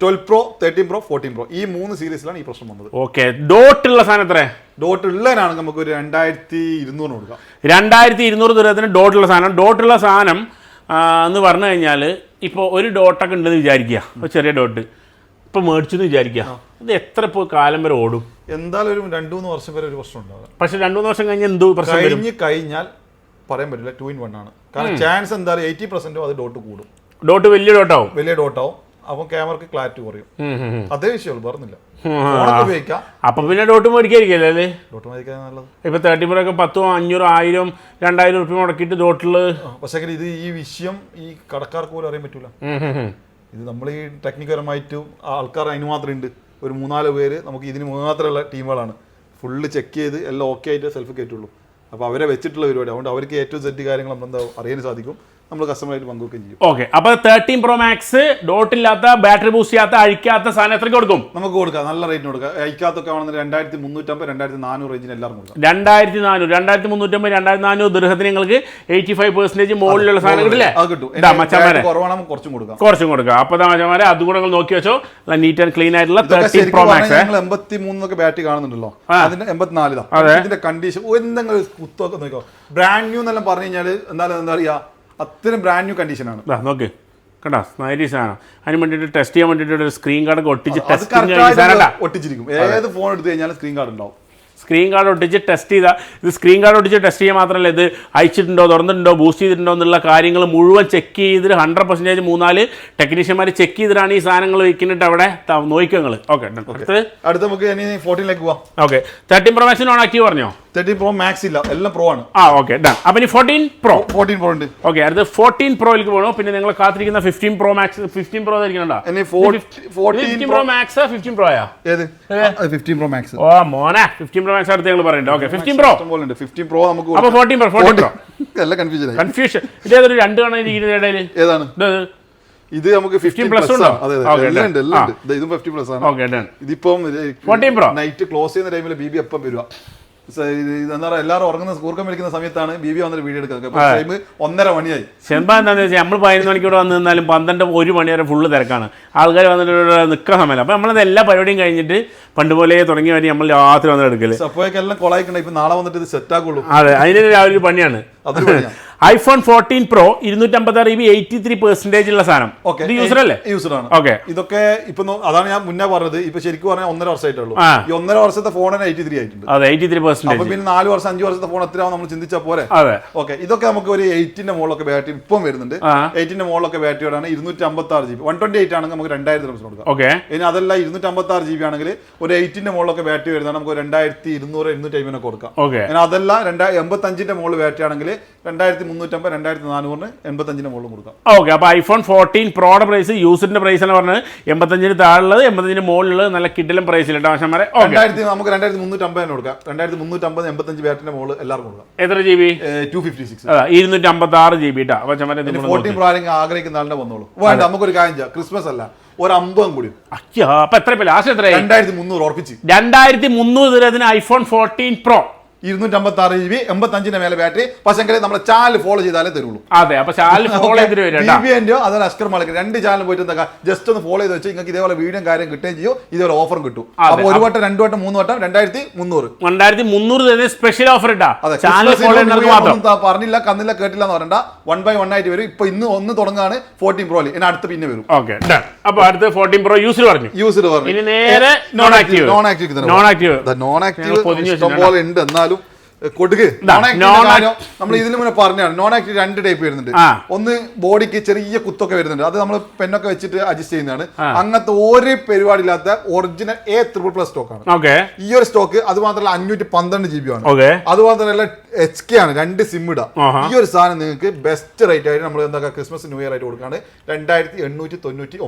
12 Pro 13 Pro 14 Pro ഈ 3 സീരീസിലാണ് ഈ പ്രശ്നം വന്നത്. ഓക്കെ, ഡോട്ടുള്ള സാധനം എത്ര? ഡോട്ട് ഉള്ളതിനാണെങ്കിൽ നമുക്ക് ഒരു 2200 കൊടുക്കാം. 2200 ദിർഹത്തിന് ഡോട്ടുള്ള സാധനം. ഡോട്ടുള്ള സാധനം എന്ന് പറഞ്ഞു കഴിഞ്ഞാൽ ഇപ്പോൾ ഒരു ഡോട്ടൊക്കെ ഉണ്ടെന്ന് വിചാരിക്കുക, ഒരു ചെറിയ ഡോട്ട് ഇപ്പം മേടിച്ചെന്ന് വിചാരിക്കുക, ഇത് എത്ര ഇപ്പോൾ കാലം വരെ ഓടും? എന്തായാലും ഒരു 2-3 വർഷം വരെ ഒരു പ്രശ്നം ഉണ്ടാകും. പക്ഷെ 2-3 വർഷം കഴിഞ്ഞാൽ എന്തോ പ്രശ്നം കഴിഞ്ഞാൽ പറയാൻ പറ്റില്ല. 2-in-1 ആണ്. കാരണം ചാൻസ് എന്തായാലും 80% അത് ഡോട്ട് കൂടും. ഡോട്ട് വലിയ ഡോട്ടാവും. അപ്പം ക്യാമറക്ക് ക്ലാരിറ്റി കുറയും. അതേ വിഷയമുള്ളൂ, പറഞ്ഞില്ല. ഉപയോഗിക്കാം. അപ്പൊ പിന്നെ ഡോട്ട് മേടിക്കാതിരിക്കല്ലേ? ഡോട്ട് മേടിക്കാൻ നല്ലത്. ഇപ്പൊ 13 Pro ഒക്കെ 10, 500, 1000, 2000 റുപ്യ മുടക്കിയിട്ട് ഡോട്ടില്. പക്ഷേ ഇത് ഈ വിഷയം ഈ കടക്കാർക്ക് പോലും അറിയാൻ പറ്റൂല. ഇത് നമ്മൾ ഈ ടെക്നിക്കപരമായിട്ട് ആൾക്കാർ അതിന് മാത്രം ഉണ്ട്. ഒരു 3-4 പേര് നമുക്ക് ഇതിന് മാത്രമുള്ള ടീമുകളാണ്. ഫുള്ള് ചെക്ക് ചെയ്ത് എല്ലാം ഓക്കെ ആയിട്ട് സെൽഫ് കയറ്റുള്ളൂ. അപ്പോൾ അവരെ വെച്ചിട്ടുള്ള പരിപാടി. അതുകൊണ്ട് അവർക്ക് ഏറ്റവും സെറ്റ് കാര്യങ്ങൾ നമ്മളെന്താ അറിയാൻ സാധിക്കും. നമ്മൾ കസ്റ്റമറായിട്ട് പങ്കുവെക്കുകയും ചെയ്യും. ഓക്കെ, അപ്പോൾ 13 Pro Max ഡോട്ടില്ലാത്ത ബാറ്ററി ബൂസ്റ്റ് ചെയ്യാത്ത അഴിക്കാത്ത സാധനം എത്രയ്ക്ക് കൊടുക്കും? നമുക്ക് കൊടുക്കാം, നല്ല റേറ്റിന് കൊടുക്കാം. അഴിക്കാത്തൊക്കെ ആണെന്ന് 2350, 2400 റേഞ്ചിന് എല്ലാവർക്കും കൊടുക്കാം. 2400, 2350, 2400 ദിർഹത്തിന് നിങ്ങൾക്ക് 85% മുകളിലുള്ള സാധനം കിട്ടില്ലേ? അത് കിട്ടും. കുറവാണെങ്കിൽ കുറച്ചും കൊടുക്കാം. അപ്പോൾ മച്ചന്മാരെ അതുകൂടെ നിങ്ങൾ നോക്കി വെച്ചോ. നീറ്റ് ആൻഡ് ക്ലീൻ ആയിട്ടുള്ള 13 Pro Max. 83 ബാറ്ററി കാണുന്നുണ്ടല്ലോ, അതിന്റെ 84. ഇതിന്റെ കണ്ടീഷൻ എന്തെങ്കിലും കുത്തൊക്കെ നോക്കോ. ബ്രാൻഡ് ന്യൂ എന്നെല്ലാം പറഞ്ഞു കഴിഞ്ഞാൽ എന്താ പറയുക, അത്രയും ബ്രാൻഡ് ന്യൂ കണ്ടീഷനാണ്. നോക്ക് കേട്ടോ, സ്മൈലീസ് ആണ്. അതിന് വേണ്ടിയിട്ട് ടെസ്റ്റ് ചെയ്യാൻ വേണ്ടിയിട്ട് ഒരു സ്ക്രീൻ കാർഡ് ഒട്ടിച്ച് ഒട്ടിച്ചിരിക്കും. ഏത് ഫോൺ എടുത്തു കഴിഞ്ഞാലും സ്ക്രീൻ കാർഡ് ഉണ്ടാവും. സ്ക്രീൻ കാർഡ് ഒട്ടിച്ച് ടെസ്റ്റ് ചെയ്താൽ ഇത് സ്ക്രീൻ കാർഡ് ഒട്ടിച്ച് ടെസ്റ്റ് ചെയ്യുക മാത്രമല്ല ഇത് അയച്ചിട്ടുണ്ടോ തുറന്നിട്ടുണ്ടോ ബൂസ്റ്റ് ചെയ്തിട്ടുണ്ടോ എന്നുള്ള കാര്യങ്ങൾ മുഴുവൻ ചെക്ക് ചെയ്തിട്ട് 100% 3-4 ടെക്നീഷ്യന്മാർ ചെക്ക് ചെയ്തിട്ടാണ് ഈ സാധനങ്ങൾ വയ്ക്കുന്നിട്ട് അവിടെ നോക്കിക്കങ്ങൾ. ഓക്കെ അടുത്ത് നമുക്ക് 14 പോവാം. Okay 13 Pro Max on active പറഞ്ഞോ? 13 Pro Max ഇല്ല, എല്ലാം Pro ആണ്. Okay done. അപ്പം ഇനി 14 Pro ഉണ്ട്. ഓക്കെ അടുത്ത് 14 Proയിലേക്ക് പോകണോ? പിന്നെ നിങ്ങൾ കാത്തിരിക്കുന്ന 15 Pro Max 15 Pro ആയിരിക്കണോ? 15 Pro Max 15 Pro ഏത് 15 Pro Max? ഓ മോനെ 15 Pro Max അടുത്ത് ഞങ്ങൾ പറയുന്നുണ്ട്. ഓക്കെ 15 Pro 15 Pro നമുക്ക്. അപ്പോൾ 14 Pro എല്ലാം കൺഫ്യൂഷൻ. ഇതേതൊരു 2 കാണാൻ ഇരിക്കുന്ന ഇടയിൽ ഏതാണ് ഇത്? നമുക്ക് 15 പ്ലസ് ഉണ്ടോ? അതെ എല്ലാം ഉണ്ട്. ഇതും 15 പ്ലസ് ആണ്. Okay done. ഇതിപ്പം 14 Pro നൈറ്റ് ക്ലോസ് ചെയ്യുന്ന ടൈമിൽ ബി ബി എപ്പം വരുക. എന്താ പറയുക, എല്ലാവരും ഉറങ്ങുന്ന കൂർക്കം വലിക്കുന്ന സമയത്താണ് ബി ബി വന്നിട്ട് വീഡിയോ എടുക്കുന്നത്. ടൈം 1:30 മണിയായി. ചെമ്പ എന്താണെന്ന് വെച്ചാൽ നമ്മൾ 11 മണിക്കൂടെ വന്ന് നിന്നാലും 12-1 മണി വരെ ഫുള്ള് തിരക്കാണ്. ആൾക്കാർ വന്നിട്ട് നിൽക്കുന്ന സമയമല്ല. അപ്പോൾ നമ്മളത് എല്ലാ പരിപാടിയും കഴിഞ്ഞിട്ട് പണ്ട് പോലെ തുടങ്ങി വരെ നമ്മൾ രാത്രി വന്നിട്ട് എടുക്കല്. അപ്പോഴേക്കെല്ലാം കൊളായിക്കണ്ട. ഇപ്പൊ നാളെ വന്നിട്ട് ഇത് സെറ്റ് ആക്കുള്ളൂ. അതെ, അതിന് രാവിലെ പണിയാണ്. iPhone 14 Pro 256 GB 83% ഉള്ള സാധനം. ഇത് യൂസർ അല്ലേ? യൂസറാണ്. ഓക്കെ ഇതൊക്കെ ഇപ്പൊ അതാണ് ഞാൻ മുന്നേ പറഞ്ഞത്. ഇപ്പൊ ശരിക്കും പറഞ്ഞാൽ 1.5 വർഷമായിട്ടുള്ളൂ. ഈ 1.5 വർഷത്തെ ഫോണിന് 83 ആയിട്ടുണ്ട്. അതെ 83%. അപ്പൊ പിന്നെ 4 വർഷം 5 വർഷത്തെ ഫോൺ എത്രയാവും നമ്മൾ ചിന്തിച്ചാൽ പോരെ? അതെ ഓക്കെ ഇതൊക്കെ നമുക്ക് ഒരു 8ന്റെ മുകളിലൊക്കെ ബാറ്ററി ഇപ്പം വരുന്നുണ്ട്. 8ന്റെ മുകളിലൊക്കെ ബാറ്ററിയോടാണ് 256 GB. 128 ആണെങ്കിൽ നമുക്ക് 2000 ദിവസം കൊടുക്കാം. ഓക്കെ ഇനി അതല്ല 256 GB ആണെങ്കിൽ ഒരു 8ന്റെ മുകളിലൊക്കെ ബാറ്ററി വരുന്നതാണ് നമുക്ക് 2200 250 കൊടുക്കാം. ഓക്കെ അതല്ല 85ന്റെ മുകളിൽ ബാറ്ററി ആണെങ്കിൽ 2350 2400 85ന്റെ മുകളിൽ കൊടുക്കാം. ഓക്കെ അപ്പോൾ iPhone 14 Proയുടെ പ്രൈസ് യൂസറിന്റെ പ്രൈസ് എന്ന് പറഞ്ഞത് 85ന് താഴെയുള്ളത് 85ന് മുകളിലുള്ളത് നല്ല കിഡിലും പ്രൈസിലിട്ട് ആവശ്യമാരെ നമുക്ക് 2350 കൊടുക്കാം. 2350 85 ബാറ്ററിന്റെ മുകളിൽ എല്ലാവർക്കും കൊടുക്കാം. എത്ര GB? 256 256 GB. 14 Pro ആഗ്രഹിക്കുന്ന ആളിനെ വന്നോളൂ. വേണ്ട നമുക്കൊരു കാര്യം ചെയ്യാം. ക്രിസ്മസ് അല്ല, ഒരു 50 കൂടി. അപ്പൊ എത്ര ലാസ്റ്റ് എത്ര? 2300 ഉറപ്പിച്ച് 2300 iPhone 14 Pro 256 GB 85ന്റെ മേലെ ബാറ്ററി. പക്ഷേ നമ്മളെ ചാനൽ ഫോളോ ചെയ്താലേ തരുള്ളൂ. അതെ അപ്പൊ ചാനൽ ഫോളോ ചെയ്തിട്ട് അതൊരു അസ്കർ മാളിക്ക് 2 ചാനൽ പോയിട്ട് എന്താ ജസ്റ്റ് ഒന്ന് ഫോളോ ചെയ്ത് വെച്ചാൽ നിങ്ങൾക്ക് ഇതേപോലെ വീഡിയോ കാര്യം കിട്ടുകയും ചെയ്യും. ഇതേപോലെ ഓഫറും കിട്ടും. അപ്പൊ 1 വട്ടം 2 വട്ടം 3 വട്ടം 2300 സ്പെഷ്യൽ ഓഫർ ഇട്ടാ. പറഞ്ഞില്ല കന്നില്ല കേട്ടില്ല എന്ന് പറയണ്ട. 1/1 ആയിട്ട് വരും. ഇപ്പൊ ഇന്ന് ഒന്ന് തുടങ്ങാണ് 14 Pro. ഇനി അടുത്ത് പിന്നെ വരും. ഓക്കെ അപ്പൊ അടുത്ത് 14 Pro യൂസർ പറഞ്ഞു. ഇനി നേരെ നോൺ ആക്റ്റീവ് പോലെ ഉണ്ട്. എന്നാലും കൊടുക്ക്. നമ്മൾ ഇതിന് മുന്നേ പറഞ്ഞാണ് നോൺ ആക്റ്റീവ് 2 ടൈപ്പ് വരുന്നുണ്ട്. ഒന്ന് ബോഡിക്ക് ചെറിയ കുത്തൊക്കെ വരുന്നുണ്ട്. അത് നമ്മൾ പെണ്ണൊക്കെ വെച്ചിട്ട് അഡ്ജസ്റ്റ് ചെയ്യുന്നതാണ്. അങ്ങനത്തെ ഒരു പരിപാടി ഇല്ലാത്ത ഒറിജിനൽ A++ സ്റ്റോക്കാണ് ഈ ഒരു സ്റ്റോക്ക്. അത് മാത്രമല്ല 512 GB ആണ്. അത് മാത്രമല്ല HK ആണ്. 2 സിം ഇടാം. ഈ ഒരു സാധനം നിങ്ങൾക്ക് ബെസ്റ്റ് റേറ്റ് ആയിട്ട് നമ്മൾ എന്താ ക്രിസ്മസ് ന്യൂ ഇയർ ആയിട്ട് കൊടുക്കാണ് 2899.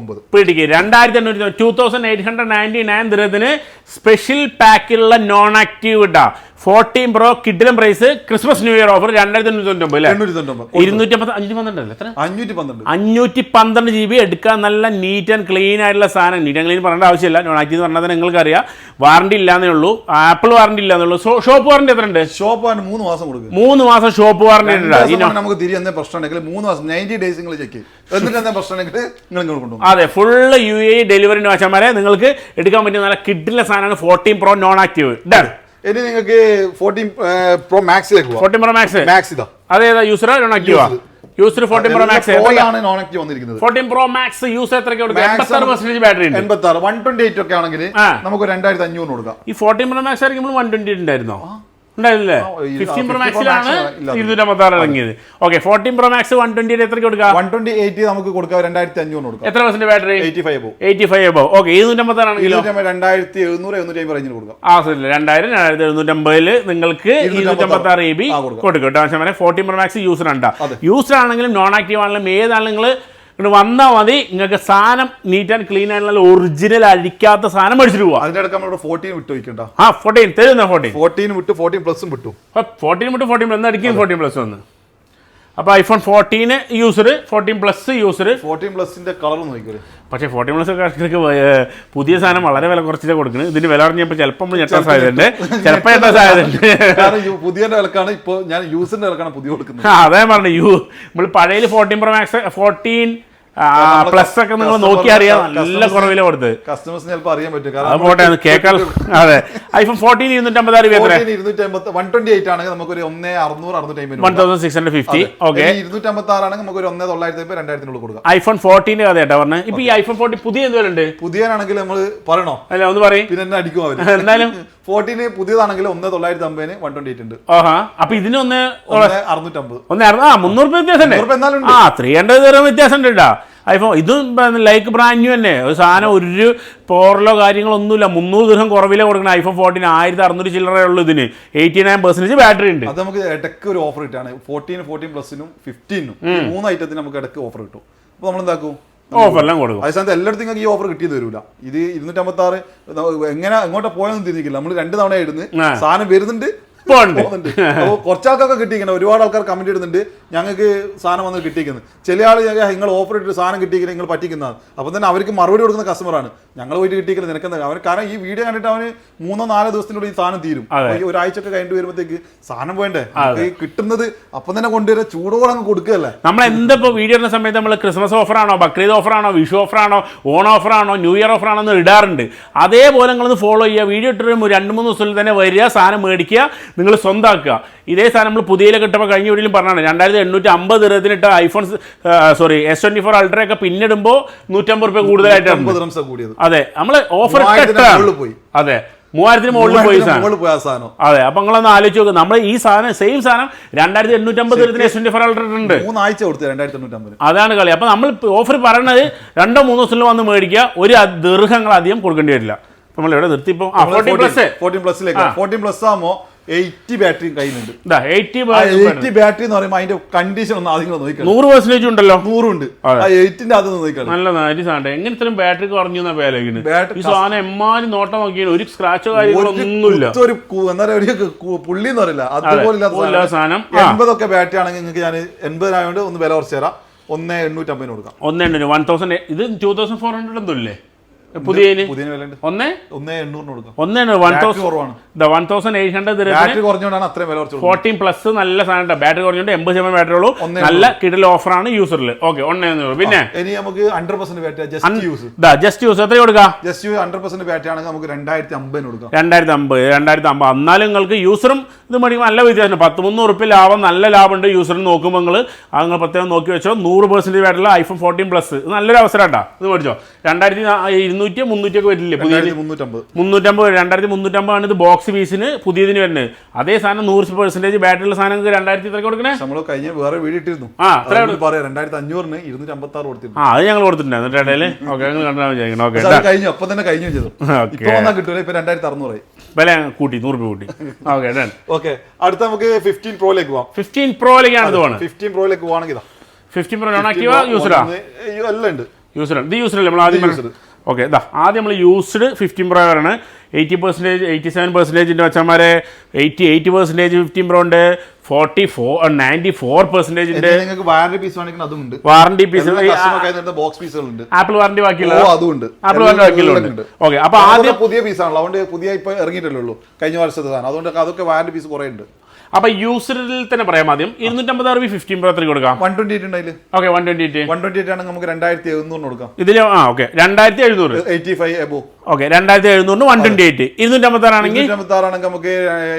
2899 സ്പെഷ്യൽ പാക്കിലുള്ള നോൺ ആക്റ്റീവ് ഇട്ടാ 14 Pro കിഡിലും price. Christmas new year offer 512 GB എടുക്കാൻ. നല്ല നീറ്റ് ആൻഡ് ക്ലീൻ ആയിട്ടുള്ള സാധനം. നീറ്റ് ആൻഡ് ക്ലീൻ പറയേണ്ട ആവശ്യമില്ല. നോൺ ആക്റ്റീവ് എന്ന് പറഞ്ഞാൽ നിങ്ങൾക്ക് അറിയാം വാറണ്ടി ഇല്ലാന്നേ ഉള്ളൂ. ആപ്പിൾ വാറണ്ടി ഇല്ലാന്നേ ഉള്ളൂ. ഷോപ്പ് വാറണ്ടി എത്ര ഉണ്ട്? ഷോപ്പ് വാറണ്ടി 3 മാസം കൊടുക്കും. 3 മാസം ഷോപ്പ് വാറണ്ടി ഉണ്ട്. നമുക്ക് തിരികെ പ്രശ്നം ഉണ്ടെങ്കിൽ 3 മാസം 90 ഡേയ്സ് നിങ്ങൾ ചെക്ക് ചെയ്യും. എന്നിട്ട് എന്താ പ്രശ്നം ഉണ്ടെങ്കിൽ നിങ്ങൾ കൊണ്ടുപോകും. അതെ ഫുള്ള് UAE ഡെലിവറി വാച്ചന്മാരെ നിങ്ങൾക്ക് എടുക്കാൻ പറ്റിയ നല്ല കിഡിലെ സാധനമാണ് 14 Pro നോൺ ആക്റ്റീവ്. ഡൺ. ഇനി നിങ്ങൾക്ക് 14 Pro Maxലേക്ക് പോകാം. 14 Pro Max ഇതാ. അതേതാ യൂസറാ നോൺ ആക്റ്റീവാ? യൂസർ 14 Pro Max ആണ് നോൺ ആക്റ്റീവ് വന്നിരിക്കുന്നത്. 14 Pro Max യൂസർ എത്രയ്ക്ക് കൊടുക്കാം? 86% ബാറ്ററി ഉണ്ട്. 86 128 ഒക്കെ ആണെങ്കിൽ നമുക്ക് 2500 കൊടുക്കാം. ഈ 14 Pro Max ആയിരിക്കും 128 ഉണ്ടായിരുന്നോ? ഉണ്ടായിരുന്നില്ലേ? 15 Pro Maxലാണ് 256 ഇറങ്ങിയത്. ഓക്കെ 14 Pro Max 128 എത്രയ്ക്ക് കൊടുക്കാം? 128 നമുക്ക് കൊടുക്കാം 2500 കൊടുക്കാം. എത്ര പെർസെന്റ് ബാറ്ററി? 85 above. ഓക്കെ 256 ആണെങ്കിലോ 2700 റേഞ്ചിന് കൊടുക്കാം. 2750 നിങ്ങൾക്ക് 256 GB കൊടുക്കും. 14 Pro Max യൂസർ ഉണ്ട്. യൂസർ ആണെങ്കിലും നോൺ ആക്റ്റീവ് ആണെങ്കിലും ഏതാണെങ്കിലും നിങ്ങൾ വന്നാൽ മതി. നിങ്ങൾക്ക് സാധനം നീറ്റ് ആൻഡ് ക്ലീൻ ആയിട്ടുള്ള ഒറിജിനൽ അഴിക്കാത്ത സാധനം മേടിച്ചിട്ട് പോവാം. അതിന്റെ ഇടയ്ക്ക് നമ്മളോട് 14 വിട്ടു വയ്ക്കണ്ട. 14 തരുന്ന 14 വിട്ടു 14 പ്ലസും വിട്ടു. 14 വിട്ടു 14 പ്ലസ് അടിക്കും 14 പ്ലസ് വന്ന്. അപ്പോൾ iPhone 14 യൂസർ 14 പ്ലസ് യൂസർ 14 പ്ലസിന്റെ കളർ നോക്കിക്കോളൂ. പക്ഷേ 14 പ്ലസ് പുതിയ സാധനം വളരെ വില കുറച്ചിട്ട് കൊടുക്കുന്നത്. ഇതിന് വില പറഞ്ഞപ്പോൾ ചിലപ്പോൾ നമ്മൾ ഞെട്ടാൻ സാധ്യതയുണ്ട്. ചിലപ്പോൾ ഞെട്ടാൻ സാധ്യതയുണ്ട്. പുതിയ വിലക്കാണ് ഇപ്പോൾ ഞാൻ യൂസിന്റെ വിലക്കാണ് പുതിയ കൊടുക്കുന്നത്. അതേ പറഞ്ഞു നമ്മൾ പഴയ 14 Pro Max 14 പ്ലസ് ഒക്കെ നിങ്ങൾ നോക്കി അറിയാം, നല്ല കുറവില കൊടുത്ത് കസ്റ്റമേഴ്സിന് ചിലപ്പോൾ അറിയാൻ പറ്റും. അത് പോട്ടെ കേൾക്കാൻ. അതെ, ഐഫോൺ 14 256 എത്ര? 128 ആണെങ്കിൽ നമുക്ക് ഒരു 1650 1650. ഓക്കെ, 256 ആണെങ്കിൽ നമുക്ക് ഒരു 1950 2000 കൊടുക്കാം. ഐഫോൺ 14 കഥ കേട്ടോ പറഞ്ഞത്. ഇപ്പൊ ഈ ഐഫോൺ 14 പുതിയ എന്തുണ്ട്? പുതിയതാണെങ്കിൽ നമ്മൾ പറയണോ? അല്ല, ഒന്ന് പറയും, പിന്നെ എന്നെ അടിക്കും അവര്. എന്നാലും 14 പുതിയതാണെങ്കിൽ 1950 128 ഉണ്ട്. ഓഹാ, അപ്പൊ ഇതിന് 650 300 വ്യത്യാസം ഉണ്ട്. 300 വ്യത്യാസം ഉണ്ട് കേട്ടോ. ഐഫോൺ ഇതും ലൈക്ക് ബ്രാൻഡ് ന്യൂ തന്നെ. ഒരു സാധനം ഒരു പോറലോ കാര്യങ്ങളൊന്നുമില്ല. 300 ദിർഹം കുറവില കൊടുക്കണം. ഐഫോൺ 14 1600 ചില്ലറേ ഉള്ളൂ. ഇതിന് 89% ബാറ്ററി ഉണ്ട്. അത് നമുക്ക് ഇടയ്ക്ക് ഒരു ഓഫർ കിട്ടാണ്. 14 പ്ലസിനും 15നും 3 ഐറ്റത്തിന് നമുക്ക് ഇടയ്ക്ക് ഓഫർ കിട്ടും. അപ്പൊ നമ്മൾ എന്താക്കും? ഓഫറെല്ലാം കൊടുക്കും. അതേ സ്ഥാനത്ത് എല്ലായിടത്തും ഈ ഓഫർ കിട്ടിയത് വരില്ല. ഇത് 256 എങ്ങനെ എങ്ങോട്ടാ പോയെന്ന് തിരിക്കില്ല. നമ്മൾ 2 തവണ ഇടുന്നു, സാധനം വരുന്നുണ്ട്, പോകുന്നുണ്ട്. അപ്പോൾ കുറച്ച് ആൾക്കൊക്കെ കിട്ടിയിരിക്കണം. ഒരുപാട് ആൾക്കാർ കമന്റ് ഇടുന്നുണ്ട്, ഞങ്ങൾക്ക് സാധനം വന്ന് കിട്ടിയിരിക്കുന്നത്. ചില ആൾ നിങ്ങൾ ഓഫർ ഇട്ടിട്ട് സാധനം കിട്ടിയിരിക്കുന്നത് നിങ്ങൾ പറ്റിക്കുന്നതാണ്. അപ്പം തന്നെ അവർക്ക് മറുപടി കൊടുക്കുന്ന കസ്റ്റമറാണ്, ഞങ്ങൾ പോയിട്ട് കിട്ടിയിരിക്കുന്നത് നിനക്കെന്താ. അവൻ കാരണം ഈ വീഡിയോ കണ്ടിട്ട് അവന് 3-4 ദിവസത്തിനുള്ളിൽ ഈ സാധനം തീരും. ഒരാഴ്ചയൊക്കെ കഴിഞ്ഞിട്ട് വരുമ്പോഴത്തേക്ക് സാധനം വേണ്ടേ, കിട്ടുന്നത് അപ്പം തന്നെ കൊണ്ടുവരാൻ ചൂടോടെ അങ്ങ് കൊടുക്കുകയല്ലേ. നമ്മൾ എന്തിപ്പോ വീഡിയോ ഇടുന്ന സമയത്ത് നമ്മൾ ക്രിസ്മസ് ഓഫറാണോ, ബക്രീദ് ഓഫറാണോ, വിഷു ഓഫറാണോ, ഓൺ ഓഫറാണോ, ന്യൂ ഇയർ ഓഫറാണോ എന്ന് ഇടാറുണ്ട്. അതേപോലെ നിങ്ങളൊന്ന് ഫോളോ ചെയ്യുക. വീഡിയോ ഇട്ടിട്ട് 2-3 ദിവസത്തിൽ തന്നെ വരിക, സാധനം മേടിക്കുക, നിങ്ങൾ സ്വന്തമാക്കുക. ഇതേ സാധനം നമ്മൾ പുതിയ കിട്ടുമ്പോൾ കഴിഞ്ഞ വീഡിയോയിലും പറഞ്ഞാണ് 2850 ദിർഹത്തിനിട്ട ഐഫോൺ S24 അൾട്ര ഒക്കെ പിന്നിടുമ്പോൾ 150 രൂപ കൂടുതലായിട്ടാണ്. അതെ, നമ്മൾ ഓഫർ പോയി. അതെ, 3000 മുകളിൽ പോയി സാധനം. അതെ, അപ്പൊ നിങ്ങളൊന്ന് ആലോചിച്ച് നോക്കുക. നമ്മൾ ഈ സാധനം സെയിം സാധനം 2850 ദിർഹത്തിന് S24 അൾട്ര ഉണ്ട്. 3 ആഴ്ച കൊടുത്ത് 2850. അതാണ് കളി. അപ്പൊ നമ്മൾ ഓഫർ പറയണത് 2-3 ദിവസത്തിൽ വന്ന് മേടിക്കുക. ഒരു ദിർഹങ്ങൾ അധികം കൊടുക്കേണ്ടി വരില്ല. നമ്മൾ ഇവിടെ നിർത്തി. ഇപ്പൊ 14 പ്ലസ് ആകുമ്പോൾ 80 ബാറ്ററി കയ്യിലുണ്ട്. 80 ബാറ്ററി എന്ന് പറയുമ്പോൾ അതിന്റെ കണ്ടീഷൻ ഒന്ന് ആദ്യം നോക്കാം. 100% ഉണ്ടല്ലോ. 100 ഉണ്ട്. 8ന്റെ അത് നോക്കാം. നല്ല സാധനം. എങ്ങനെ ഇത്രയും ബാറ്ററി കുറഞ്ഞു ഈ സാധനം എമ്മാനും നോട്ടം നോക്കിയാൽ ഒരു സ്ക്രാച്ചോ കാര്യങ്ങളൊന്നുമില്ല. ഒരു എന്താ പറയുക, പുള്ളി എന്ന് പറയില്ല, അതുപോലെ സാധനം. 80 ബാറ്ററി ആണെങ്കിൽ നിങ്ങൾക്ക് ഞാൻ 80 ആയതുകൊണ്ട് ഒന്ന് വില കുറച്ച് തരാം. 1850 കൊടുക്കാം. 1000. ഇത് 2400 എന്തോ ഇല്ലേ പുതിയ 1800 14 പ്ലസ് നല്ല സാധനം. ബാറ്ററി കുറഞ്ഞോണ്ട് 80% ബാറ്ററി ഉള്ളൂ. നല്ല കിടിൽ ഓഫറാണ് യൂസറിൽ. ഓക്കെ, 100. പിന്നെ ഇനി നമുക്ക് 100% ബാറ്ററി ജസ്റ്റ് യൂസ് എത്ര കൊടുക്കാം? ജസ്റ്റ് 100% ബാറ്ററി ആണെങ്കിൽ നമുക്ക് 2050 കൊടുക്കാം. 2050. എന്നാലും നിങ്ങൾക്ക് യൂസറും ഇത് മേടിക്കുമ്പോൾ നല്ല വ്യത്യാസം. 10-300 റുപ്യ ലാഭം, നല്ല ലാഭമുണ്ട് യൂസറിന് നോക്കുമ്പോൾ. നിങ്ങൾ പ്രത്യേകം നോക്കി വെച്ചോ. 100% ബാറ്ററി ഐഫോൺ 14 പ്ലസ് ഇത് നല്ലൊരു അവസരം കേട്ടോ. ഇത് മേടിച്ചോ. 2200-300 ഒക്കെ വരില്ലേ പുതിയ? 2350 ആണ് ഇത് ബോക്സ് പീസിന് പുതിയതിന് വരുന്നത്. അതേ സാധനം 100% ബാറ്ററി ഉള്ള സാധനം 2000 കൊടുക്കണേ. നമ്മൾ കഴിഞ്ഞ വേറെ വീഡിയോ ഇട്ടിരുന്നു. 2500-ന് 256 കൊടുത്തിരുന്നു. അത് ഞങ്ങൾ കൊടുത്തിട്ടുണ്ട് ഇടയിൽ. ഓക്കെ, കഴിഞ്ഞു. അപ്പം തന്നെ കഴിഞ്ഞു ചെയ്തു. ഇപ്പൊ വന്നാൽ കിട്ടൂല. ഇപ്പൊ 2600 വില കൂട്ടി 100 രൂപ കൂട്ടി. ഓക്കെ, അടുത്ത നമുക്ക് 15 പ്രോയിലേക്ക് പോവാം. 15 പ്രോയിലേക്കാണ് ഇത് പോകണം. 15 പ്രോയിലേക്ക് പോവാണെങ്കിൽ 15 പ്രോ നോൺ ആക്റ്റീവ് യൂസറാ? എല്ലാം ഉണ്ട്. യൂസറാണ്. ഇത് യൂസറല്ലേ നമ്മൾ ആദ്യം? ഓക്കെ, ആദ്യം നമ്മൾ യൂസ്ഡ് 15 പ്രോ ആണ്. 80%, 87% വെച്ചമാരെ 88% 15 പ്രോ ഉണ്ട്. 94% ഉണ്ട്. വാറന്റി പീസ് വേണമെങ്കിൽ അതുണ്ട്. വാറന്റി പീസ് ബോക്സ് പീസുകളുണ്ട്. ആപ്പിൾ വാറന്റി ബാക്കിയുള്ള അതുണ്ട്. ആപ്പിൾ വാറന്റി ബാക്കിയുണ്ട്. ഓക്കെ, അപ്പൊ ആദ്യം പുതിയ പീസാണല്ലോ, അതുകൊണ്ട് പുതിയ ഇപ്പൊ ഇറങ്ങിയിട്ടല്ലേ ഉള്ളൂ, കഴിഞ്ഞ വർഷത്തെ സാധനം. അതുകൊണ്ട് അതൊക്കെ വാറന്റി പീസ് കുറെ ഉണ്ട്. അപ്പൊ യൂസറിൽ തന്നെ പറയാം. ആദ്യം 256 15 പ്രോ എത്ര കൊടുക്കാം? 128 ഉണ്ട് അതിൽ. ഓക്കെ, 128 ആണെങ്കിൽ നമുക്ക് 2700 കൊടുക്കാം. ഇതിൽ ഓക്കെ 2700 85 എബോ. ഓക്കെ, 2700 128. 256 ആണെങ്കിൽ നമുക്ക്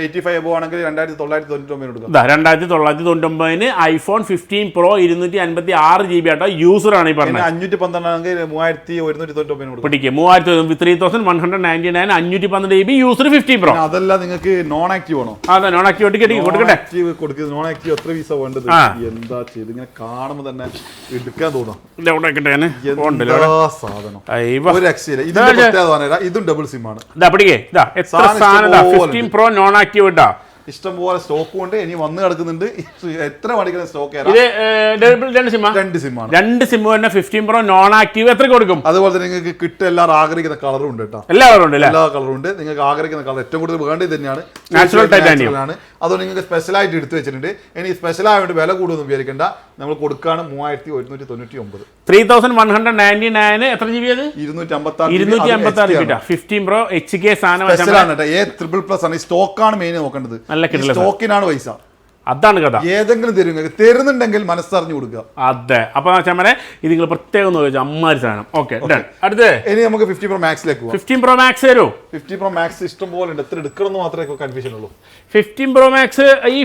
85 എബോ ആണെങ്കിൽ 2999 കൊടുക്കാം. 2999 ഐഫോൺ 15 പ്രോ 256 GB ആട്ടോ. യൂസർ ആണ് ഈ പറഞ്ഞത്. 512 ആണെങ്കിൽ 3199 കൊടുക്കാം. 3199 512 GB യൂസർ 15 പ്രോ. അതല്ല, നിങ്ങൾക്ക് നോൺ ആക്റ്റീവ് ആണോ? അതെ, നോൺ ആക്റ്റീവ് കൊടുക്കട്ടെ. നോൺ ആക്റ്റീവ് എത്ര പീസ വേണ്ടത്? എന്താ ചെയ്ത് ഇങ്ങനെ കാണുമ്പോ തന്നെ എടുക്കാൻ തോന്നാം. ഇതും ഡബിൾ സിം ആണ്. 15 പ്രോ നോൺ ആക്റ്റീവ് ഇട്ടാ ഇഷ്ടംപോലെ സ്റ്റോക്ക് കൊണ്ട് ഇനി വന്ന് കിടക്കുന്നുണ്ട്. എത്ര മണിക്കുന്ന സ്റ്റോക്ക്? രണ്ട് സിം തന്നെ 15 പ്രോ നോൺ ആക്റ്റീവ് എത്ര കൊടുക്കും? അതുപോലെ തന്നെ നിങ്ങൾക്ക് കിട്ടും. എല്ലാവരും ആഗ്രഹിക്കുന്ന കളറും ഉണ്ട് കേട്ടോ. എല്ലാ കളറും ഉണ്ട്. നിങ്ങൾക്ക് ആഗ്രഹിക്കുന്ന കളർ ഏറ്റവും കൂടുതൽ വേണ്ടത് തന്നെയാണ് നാച്ചുറൽ ടൈറ്റാനിയം ആണ്. അതുകൊണ്ട് നിങ്ങൾക്ക് സ്പെഷ്യലായിട്ട് എടുത്തു വെച്ചിട്ടുണ്ട്. ഇനി സ്പെഷ്യൽ ആയതുകൊണ്ട് വില കൂടുതലൊന്നും വിചാരിക്കേണ്ട. നമ്മൾ കൊടുക്കുകയാണ് 3199. 3199 എത്ര GB അത്? 256 15 പ്രോ HK സാധനം. A++ ആണ്. സ്റ്റോക്കാണ് മെയിൻ നോക്കേണ്ടത്. സ്റ്റോക്കിനാണ് പൈസ. അതാണ് കഥ. ഏതെങ്കിലും തരുന്നുണ്ടെങ്കിൽ മനസ്സറിഞ്ഞു കൊടുക്കുക. അതെ. അപ്പൊ ചമ്മനെ ഇത് നിങ്ങൾ പ്രത്യേകം നോക്കിയാൽ അമ്മാരി സാധനം. ഓക്കെ, അടുത്ത് ഇനി നമുക്ക് 15 Pro Maxലേക്ക് പോകാം. 15 Pro Max തരൂ. 15 Pro Max ഇഷ്ടം പോലെ ഉണ്ട്. എത്ര എടുക്കണമെന്ന് മാത്രമേ കൺഫ്യൂഷൻ ഉള്ളൂ. 15 Pro Max ഈ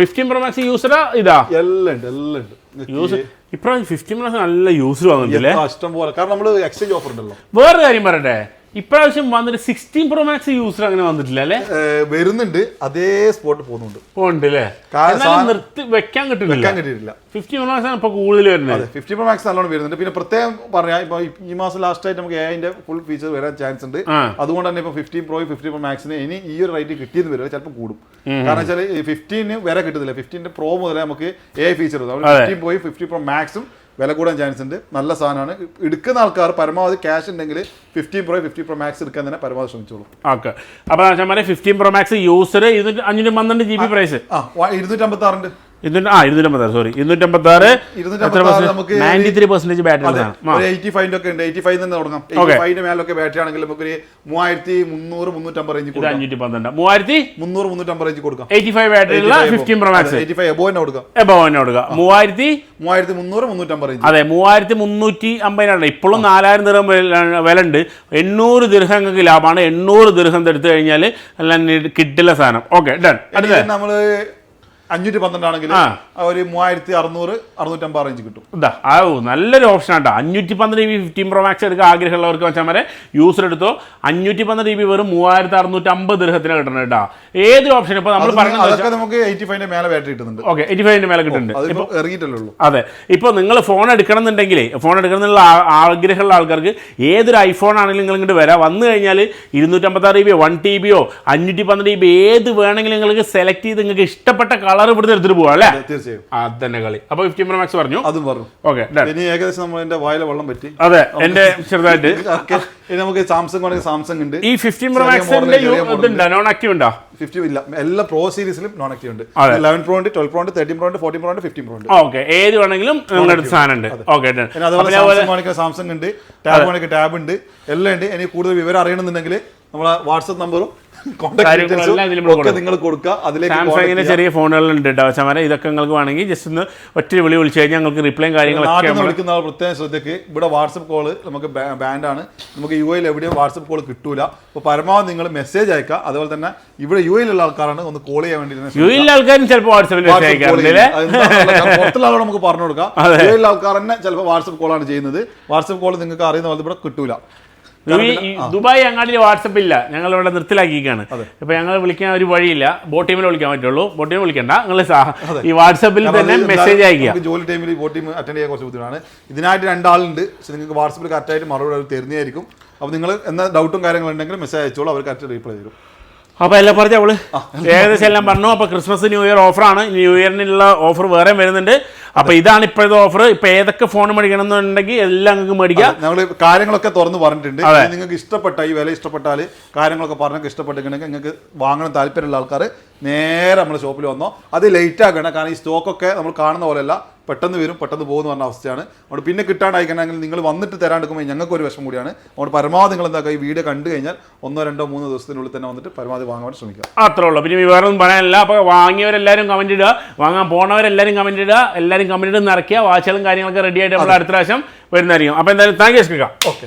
15 Pro Max യൂസറാ ഇതാ എല്ലാം ഉണ്ട്. യൂസർ ഇപ്രാവശ്യം 15 Pro Max നല്ല യൂസർ വന്നിട്ടില്ലേ? ഇഷ്ടം പോലെ. കാരണം നമ്മള് എക്സ്ചേഞ്ച് ഓഫർ ഉണ്ടല്ലോ. വേറൊരു കാര്യം പറയട്ടെ, ഇപ്രാവശ്യം വന്നിട്ട് 16 Pro Max യൂസർ അങ്ങനെ വന്നിട്ടില്ല അല്ലേ? വരുന്നുണ്ട്, അതേ സ്പോട്ട് പോകുന്നുണ്ട്. നിർത്തി വെക്കാൻ കിട്ടില്ല. 15 Pro Max ആണ് ഇപ്പൊ കൂടുതൽ വരുന്നത്. 15 Pro Max നല്ലോണം വരുന്നുണ്ട്. പിന്നെ പ്രത്യേകം പറയാം, ഇപ്പൊ ഈ മാസം ലാസ്റ്റ് ആയിട്ട് നമുക്ക് AI ഫുൾ ഫീച്ചർ വരാൻ ചാൻസ് ഉണ്ട്. അതുകൊണ്ട് തന്നെ ഇപ്പൊ 15 Pro 15 Pro Max ഇനി ഈ ഒരു റേറ്റ് കിട്ടിയെന്ന് വരിക ചിലപ്പോൾ കൂടും. കാരണം വെച്ചാൽ 15 വരെ കിട്ടുന്നില്ല. 15 Pro മുതലേ നമുക്ക് AI ഫീച്ചർ 15 Pro 15 Pro Maxും വില കൂടാൻ ചാൻസ് ഉണ്ട്. നല്ല സാധനമാണ്. എടുക്കുന്ന ആൾക്കാർ പരമാവധി ക്യാഷ് ഉണ്ടെങ്കിൽ 15 Pro 15 Pro Max എടുക്കാൻ തന്നെ പരമാവധി ശ്രമിച്ചോളൂ. ഓക്കെ. അപ്പൊ 15 Pro Max user 512 GB price 256 256 നമുക്ക് 93% ബാറ്ററി. 85 ഒക്കെ ഉണ്ട്. 85 തന്നെ തുടങ്ങാം. 85 മേലൊക്കെ ബാറ്ററി ആണെങ്കിൽ നമുക്ക് 3300-350 റേഞ്ച് കൊടുക്കാം. 3300-350 റേഞ്ച് കൊടുക്കാം. 85 ബാറ്ററി ഉള്ള 15 Pro Max 85 എബോവ് തന്നെ കൊടുക്കാം. 3300-350 റേഞ്ച്. അതെ, 3350 ഇപ്പോഴും 4000 ദിർഹം വില ഉണ്ട്. 800 ദിർഹം നിങ്ങൾക്ക് ലാഭമാണ്. 800 ദിർഹം എടുത്തു കഴിഞ്ഞാൽ നല്ല കിട്ടില്ല സാധനം. Okay, done. അടുത്ത നമ്മള് 512 ആണെങ്കിൽ ഒരു 3600-650 റേഞ്ച് കിട്ടും. നല്ലൊരു ഓപ്ഷൻ ആട്ടോ. 512 GB 15 Pro Max എടുക്കാൻ ആഗ്രഹമുള്ളവർക്ക് വെച്ചാൽ വരെ യൂസർ എടുത്തോ. 512 GB വെറും 3650 ദിർഹത്തിന് കിട്ടണം കേട്ടോ. ഏതൊരു ഓപ്ഷൻ ഇപ്പൊ നമ്മൾ പറയുന്നത് നമുക്ക് 85 മേലെ ബാറ്ററി കിട്ടുന്നുണ്ട്. ഓക്കെ, 85 മേലെ കിട്ടുന്നുണ്ട്. ഇറങ്ങിയിട്ടല്ലേ. അതെ, ഇപ്പൊ നിങ്ങൾ ഫോൺ എടുക്കണം എന്നുണ്ടെങ്കിൽ ഫോൺ എടുക്കണമെന്നുള്ള ആഗ്രഹമുള്ള ആൾക്കാർക്ക് ഏതൊരു ഐഫോൺ ആണെങ്കിലും നിങ്ങൾ ഇങ്ങോട്ട് വരാം. വന്നു കഴിഞ്ഞാൽ 256 GB 1 TB 512 GB ഏത് വേണമെങ്കിലും നിങ്ങൾക്ക് സെലക്ട് ചെയ്ത് നിങ്ങൾക്ക് ഇഷ്ടപ്പെട്ട കളർ ഇവിടുന്ന് എടുത്തിട്ട് പോവാം അല്ലേ? തീർച്ചയായും. അതന്നെ കളി. അപ്പൊ 15 Pro Max പറഞ്ഞു, അതും പറഞ്ഞു. ഓക്കെ, ഇനി ഏകദേശം നമ്മൾ എന്റെ വായിലെ വെള്ളം പറ്റി. അതെ, എന്റെ ചെറുതായിട്ട്. ഇനി നമുക്ക് സാംസങ് ആണെങ്കിൽ സാംസങ് ഉണ്ട്. ഈ 15 Pro Max നോൺ ആക്റ്റീവ് ഉണ്ടോ? 50 ഇല്ല, എല്ലാ പ്രോ സീരീസിലും നോൺ ആക്റ്റീവ് ഉണ്ട്. 11 Pro ഉണ്ട്, 12 Pro ഉണ്ട്, 13 Pro ഉണ്ട്, 14 Pro ഉണ്ട്, 15 Pro ഉണ്ട്. ഓക്കെ, ഏത് വേണമെങ്കിലും നിങ്ങളുടെ സാധനം ഉണ്ട്. ഓക്കെ, അതുപോലെ സാംസങ് ഉണ്ട്, ടാബ് ആണെങ്കിൽ ടാബ് ഉണ്ട്, എല്ലാം ഉണ്ട്. ഇനി കൂടുതൽ വിവരം അറിയണമെന്നുണ്ടെങ്കിൽ നമ്മളെ വാട്സ്ആപ്പ് നമ്പറും നിങ്ങൾ കൊടുക്കുക. സാംസങ്ങിന്റെ ചെറിയ ഫോണുകളുണ്ട് കേട്ടോ ചമാര. ഇതൊക്കെ നിങ്ങൾക്ക് വേണമെങ്കിൽ ജസ്റ്റ് ഒന്ന് ഒറ്റ വിളി വിളിച്ചു കഴിഞ്ഞാൽ നിങ്ങൾക്ക് റിപ്ലൈയും കാര്യങ്ങളൊക്കെ വിളിക്കുന്ന ആൾ പ്രത്യേകം ശ്രദ്ധയ്ക്ക്. ഇവിടെ വാട്സപ്പ് കോള് നമുക്ക് ബാൻഡാണ്. നമുക്ക് യുഎയിൽ എവിടെയും വാട്സപ്പ് കോൾ കിട്ടൂല. അപ്പോൾ പരമാവധി നിങ്ങൾ മെസ്സേജ് അയക്കുക. അതുപോലെ തന്നെ ഇവിടെ യുഎയിലുള്ള ആൾക്കാരാണ് ഒന്ന് കോൾ ചെയ്യാൻ വേണ്ടി. യുഎയിലെ ആൾക്കാരും ചിലപ്പോൾ വാട്സപ്പിൽ പുറത്തുള്ള ആളോട് നമുക്ക് പറഞ്ഞു കൊടുക്കാം. യുഎയിലെ ആൾക്കാർ തന്നെ ചിലപ്പോൾ വാട്സപ്പ് കോളാണ് ചെയ്യുന്നത്. വാട്സപ്പ് കോൾ നിങ്ങൾക്ക് അറിയുന്ന പോലെ ഇവിടെ കിട്ടൂല. ദുബായ് അങ്ങാടിയിൽ വാട്സപ്പ് ഇല്ല, ഞങ്ങൾ ഇവിടെ നിർത്തലാക്കിയിരിക്കുകയാണ്. ഇപ്പൊ ഞങ്ങൾ വിളിക്കാൻ ഒരു വഴിയില്ല. ബോട്ട് ടീമിൽ വിളിക്കാൻ പറ്റുള്ളൂ. ബോട്ട് ടീമിൽ വിളിക്കണ്ട, നിങ്ങൾ ഈ വാട്സപ്പിൽ തന്നെ മെസ്സേജ് അയക്കുക. ജോലി ടൈമിൽ ബോട്ട് ടീം അറ്റൻഡ് ചെയ്യാൻ കുറച്ച് ബുദ്ധിമുട്ടാണ്. ഇതിനായിട്ട് 2 ആളുണ്ട്. പക്ഷെ നിങ്ങൾക്ക് വാട്സപ്പിൽ കറക്റ്റായിട്ട് മറുപടി തരുന്നതായിരിക്കും. അപ്പോൾ നിങ്ങൾ എന്താ ഡൗട്ടും കാര്യങ്ങളുണ്ടെങ്കിൽ മെസ്സേജ് അയച്ചോളൂ, അവർ കറക്റ്റ് റീപ്ലൈ തരും. അപ്പോൾ എല്ലാം പറഞ്ഞ അവള് ഏകദേശം എല്ലാം പറഞ്ഞു. അപ്പോൾ ക്രിസ്മസ് ന്യൂ ഇയർ ഓഫറാണ്. ന്യൂ ഇയറിനുള്ള ഓഫർ വേറെ വരുന്നുണ്ട്. അപ്പോൾ ഇതാണ് ഇപ്പോഴത്തെ ഓഫർ. ഇപ്പോൾ ഏതൊക്കെ ഫോൺ മേടിക്കണം എന്നുണ്ടെങ്കിൽ എല്ലാം നിങ്ങൾക്ക് മേടിക്കാം. നമ്മൾ കാര്യങ്ങളൊക്കെ തുറന്ന് പറഞ്ഞിട്ടുണ്ട്. നിങ്ങൾക്ക് ഇഷ്ടപ്പെട്ട ഈ വില ഇഷ്ടപ്പെട്ടാൽ കാര്യങ്ങളൊക്കെ പറഞ്ഞൊക്കെ ഇഷ്ടപ്പെട്ടിട്ടുണ്ടെങ്കിൽ നിങ്ങൾക്ക് വാങ്ങണം താല്പര്യമുള്ള ആൾക്കാർ നേരെ നമ്മുടെ ഷോപ്പിൽ വന്നോ. അത് ലേറ്റ് ആക്കണം. കാരണം ഈ സ്റ്റോക്കൊക്കെ നമ്മൾ കാണുന്ന പോലെയല്ല, പെട്ടെന്ന് വരും പെട്ടെന്ന് പോകുന്ന പറഞ്ഞ അവസ്ഥയാണ്. അതുകൊണ്ട് പിന്നെ കിട്ടാണ്ടായിക്കണമെങ്കിൽ നിങ്ങൾ വന്നിട്ട് തരാണ്ടെടുക്കുമ്പോൾ ഞങ്ങൾക്കൊരു വിഷമം കൂടിയാണ്. അതുകൊണ്ട് പരമാവധി നിങ്ങൾ എന്താക്കുക, ഈ വീഡിയോ കണ്ടു കഴിഞ്ഞാൽ 1, 2, 3 ദിവസത്തിനുള്ളിൽ തന്നെ വന്നിട്ട് പരമാവധി വാങ്ങാൻ ശ്രമിക്കുക. അത്രേ ഉള്ളൂ. പിന്നെ വേറെ ഒന്നും പറയാനില്ല. അപ്പോൾ വാങ്ങിയവരെല്ലാവരും കമൻറ്റ് ഇടുക, വാങ്ങാൻ പോണവരെല്ലാവരും കമൻറ്റ് ഇടുക, എല്ലാവരും കമൻറ്റ് ഇട്ട് നിറയ്ക്കുക. വാച്ചുകളും കാര്യങ്ങളൊക്കെ റെഡി ആയിട്ട് നമ്മൾ അടുത്ത പ്രാവശ്യം വരുന്നതായിരിക്കും. അപ്പോൾ എന്തായാലും താങ്ക് യു. ഓക്കെ.